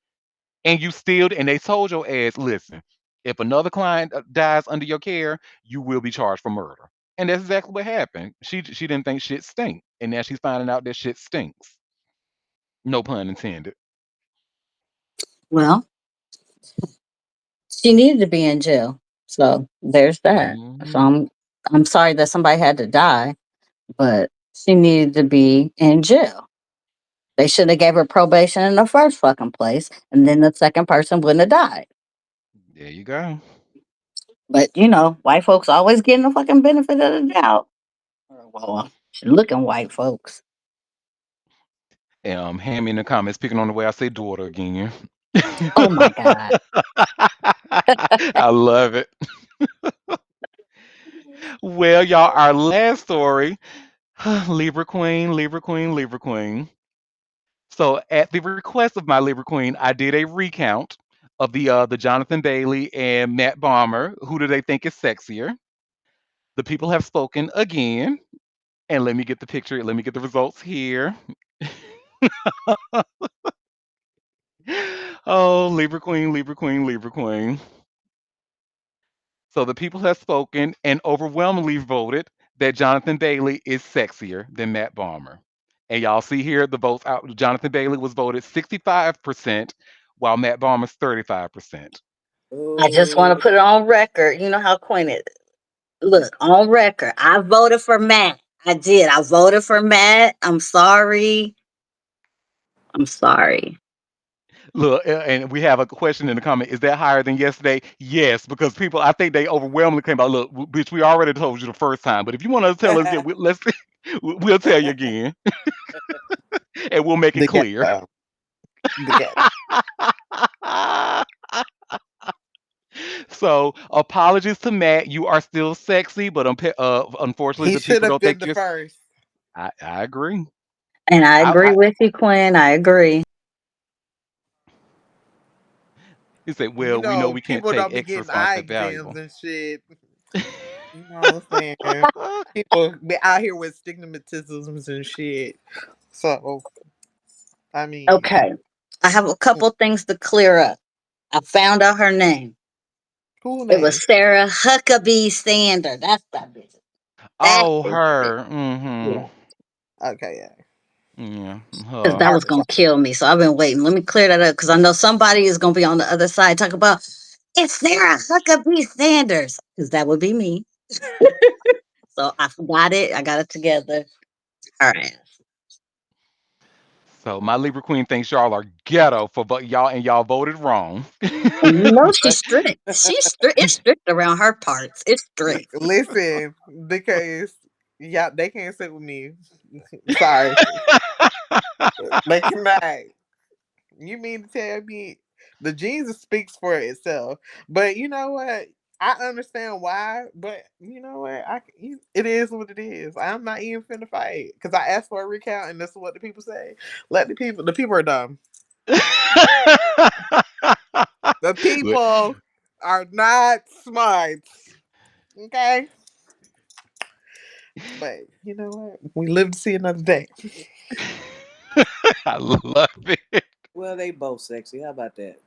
and you still and they told your ass, listen, if another client dies under your care, you will be charged for murder. And that's exactly what happened. She didn't think shit stink, and now she's finding out that shit stinks. No pun intended. Well, she needed to be in jail. So there's that. So Mhm. I'm sorry that somebody had to die, but she needed to be in jail. They should have gave her probation in the first fucking place, and then the second person wouldn't have died. There you go. But you know, white folks always getting the fucking benefit of the doubt. Well, looking white folks. Hand me in the comments picking on the way I say daughter again. Oh my god. I love it. Well, y'all, our last story, Libra Queen, Libra Queen, Libra Queen. So, at the request of my Libra Queen, I did a recount of the Jonathan Bailey and Matt Bomber. Who do they think is sexier? The people have spoken again, and let me get the picture. Let me get the results here. Oh, Libra Queen, Libra Queen, Libra Queen. So the people have spoken and overwhelmingly voted that Jonathan Bailey is sexier than Matt Bomber. And y'all see here the votes out. Jonathan Bailey was voted 65%, while Matt Bomber's 35%. I just want to put it Oh, on record. You know how Quinn is. Look, on record. I voted for Matt. I did. I voted for Matt. I'm sorry. I'm sorry. Look, and we have a question in the comment. Is that higher than yesterday? Yes, because people, I think they overwhelmingly came out. Look, bitch, we already told you the first time. But if you want to tell us again, let's we'll tell you again, and we'll make it The clear. ghetto. The ghetto. So apologies to Matt. You are still sexy, but unfortunately, He the should people have don't been think the you're. first. I agree. And I agree I with you, Quinn. I agree. he said, You well, we know know, we can't people take don't be extra getting eye responsibility exams valuable. and shit. You know what I'm saying? People be out here with stigmatisms and shit. So, I mean, Okay. I have a couple things to clear up. I found out her name. cool It was name. Sarah Huckabee Sanders. That's that bitch. That Oh, is it. her. Yeah. Okay, yeah. Yeah. Because Her. that Her. was going to kill me. So I've been waiting. Let me clear that up because I know somebody is going to be on the other side talking about it's Sarah Huckabee Sanders because that would be me. So I forgot it. I got it together. All right. So my Libra Queen thinks y'all are ghetto for y'all, and y'all voted wrong. No, she's But strict. She's strict. It's strict around her parts. It's strict. Listen, because yeah, they can't sit with me. Sorry, they cannot. You mean to tell me the Jesus speaks for itself? But you know what? I understand why, but you know what? It is what it is. I'm not even finna fight because I asked for a recount, and this is what the people say. Let the people. The people are dumb. The people are not smart. Okay, but you know what? We live to see another day. I love it. Well, they both sexy. How about that?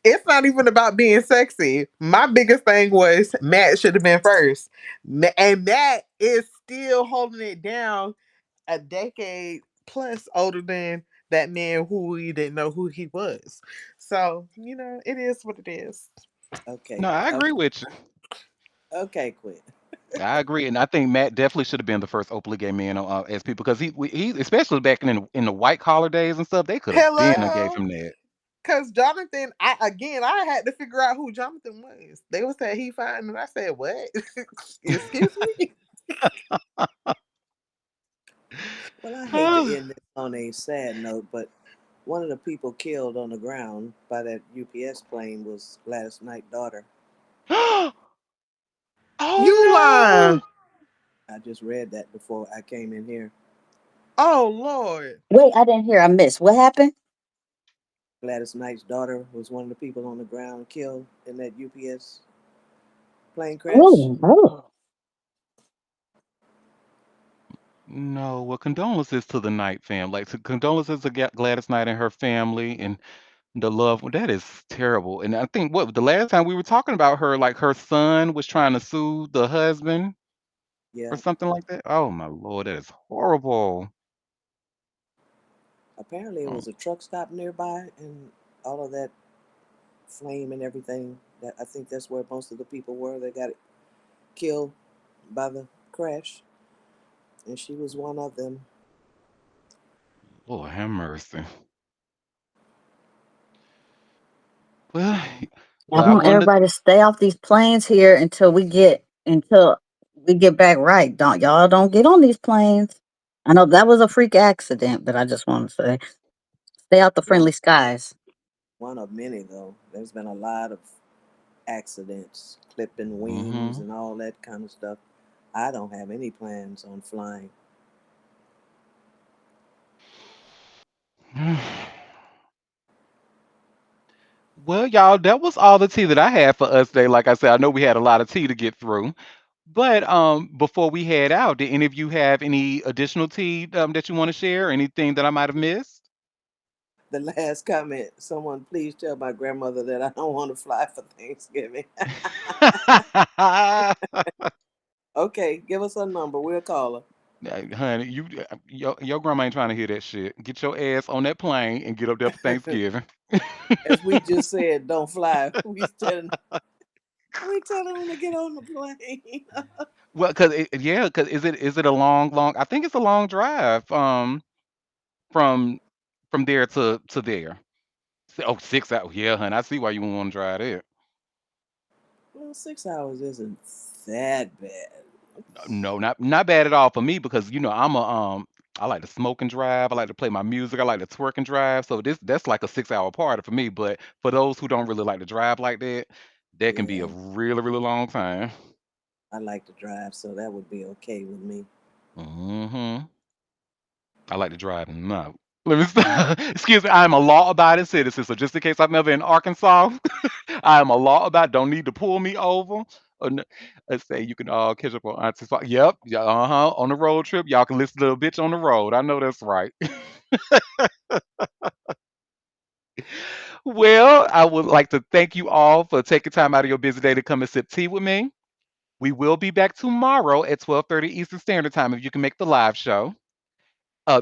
It's not even about being sexy. My biggest thing was Matt should have been first. And Matt is still holding it down a decade plus older than that man who we didn't know who he was. So, it is what it is. Okay, No, I agree okay, with you. okay, quit. I agree, and I think Matt definitely should have been the first openly gay man on as people because he especially back in the white collar days and stuff, they could have been and gave Hello. him that. Cause Jonathan, I had to figure out who Jonathan was. They would say he fine, and I said, "What? Excuse me." Well, I hate to end this on a sad note, but one of the people killed on the ground by that UPS plane was Gladys Knight's daughter. You Oh lying? no! I just read that before I came in here. Oh Lord! Wait, I didn't hear. I missed. What happened? Gladys Knight's daughter was one of the people on the ground killed in that UPS plane crash. Oh, oh. No, well, condolences to the Knight fam. Like, condolences to Gladys Knight and her family and the love. That is terrible. And I think what the last time we were talking about her, like her son was trying to sue the husband or Yeah, something like that. Oh my Lord, that is horrible. apparently it Oh, was a truck stop nearby, and all of that flame and everything. That I think that's where most of the people were that got killed by the crash, and she was one of them. Lord have mercy. Well, I well, I want wanted everybody to stay off these planes here until we get back right. Don't get on these planes. I know that was a freak accident, but I just want to say stay out the One, friendly skies. one of many though. There's been a lot of accidents, clipping wings to. and all that kind of stuff. I don't have any plans on flying. Hmm. Well, y'all, that was all the tea that I had for us today. Like I said, I know we had a lot of tea to get through. But before we head out, did any of you have any additional tea that you want to share? Anything that I might have missed? The last comment, someone please tell my grandmother that I don't want to fly for Thanksgiving. Okay, give us a number. We'll call her. Honey, your grandma ain't trying to hear that shit. Get your ass on that plane and get up there for Thanksgiving. As we just said, don't fly. We telling them to get on the plane. Well, cause is it a long? I think it's a long drive. From there to there. Oh, 6 hours. Yeah, honey, I see why you wouldn't want to drive there. Well, 6 hours isn't that bad. No, not bad at all for me because I like to smoke and drive. I like to play my music. I like to twerk and drive. So that's like a 6 hour party for me. But for those who don't really like to drive like that, that can be a Yeah, really really long time. I like to drive, so that would be okay with me. Hmm. I like to drive. No. Let me excuse me. I'm a law-abiding citizen. So just in case I'm ever in Arkansas, I am a law-abiding. Don't need to pull me over. Or let's say you can all catch up on Auntie. Yep. Yeah. On the road trip, y'all can listen to a bitch on the road. I know that's right. Well, I would like to thank you all for taking time out of your busy day to come and sip tea with me. We will be back tomorrow at 12:30 Eastern Standard Time if you can make the live show.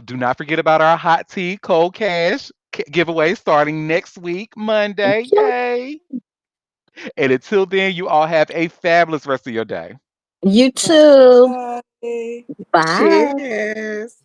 Do not forget about our hot tea cold cash giveaway starting next week, Monday. Yay! And until then, you all have a fabulous rest of your day. You too. Bye. Bye. Cheers.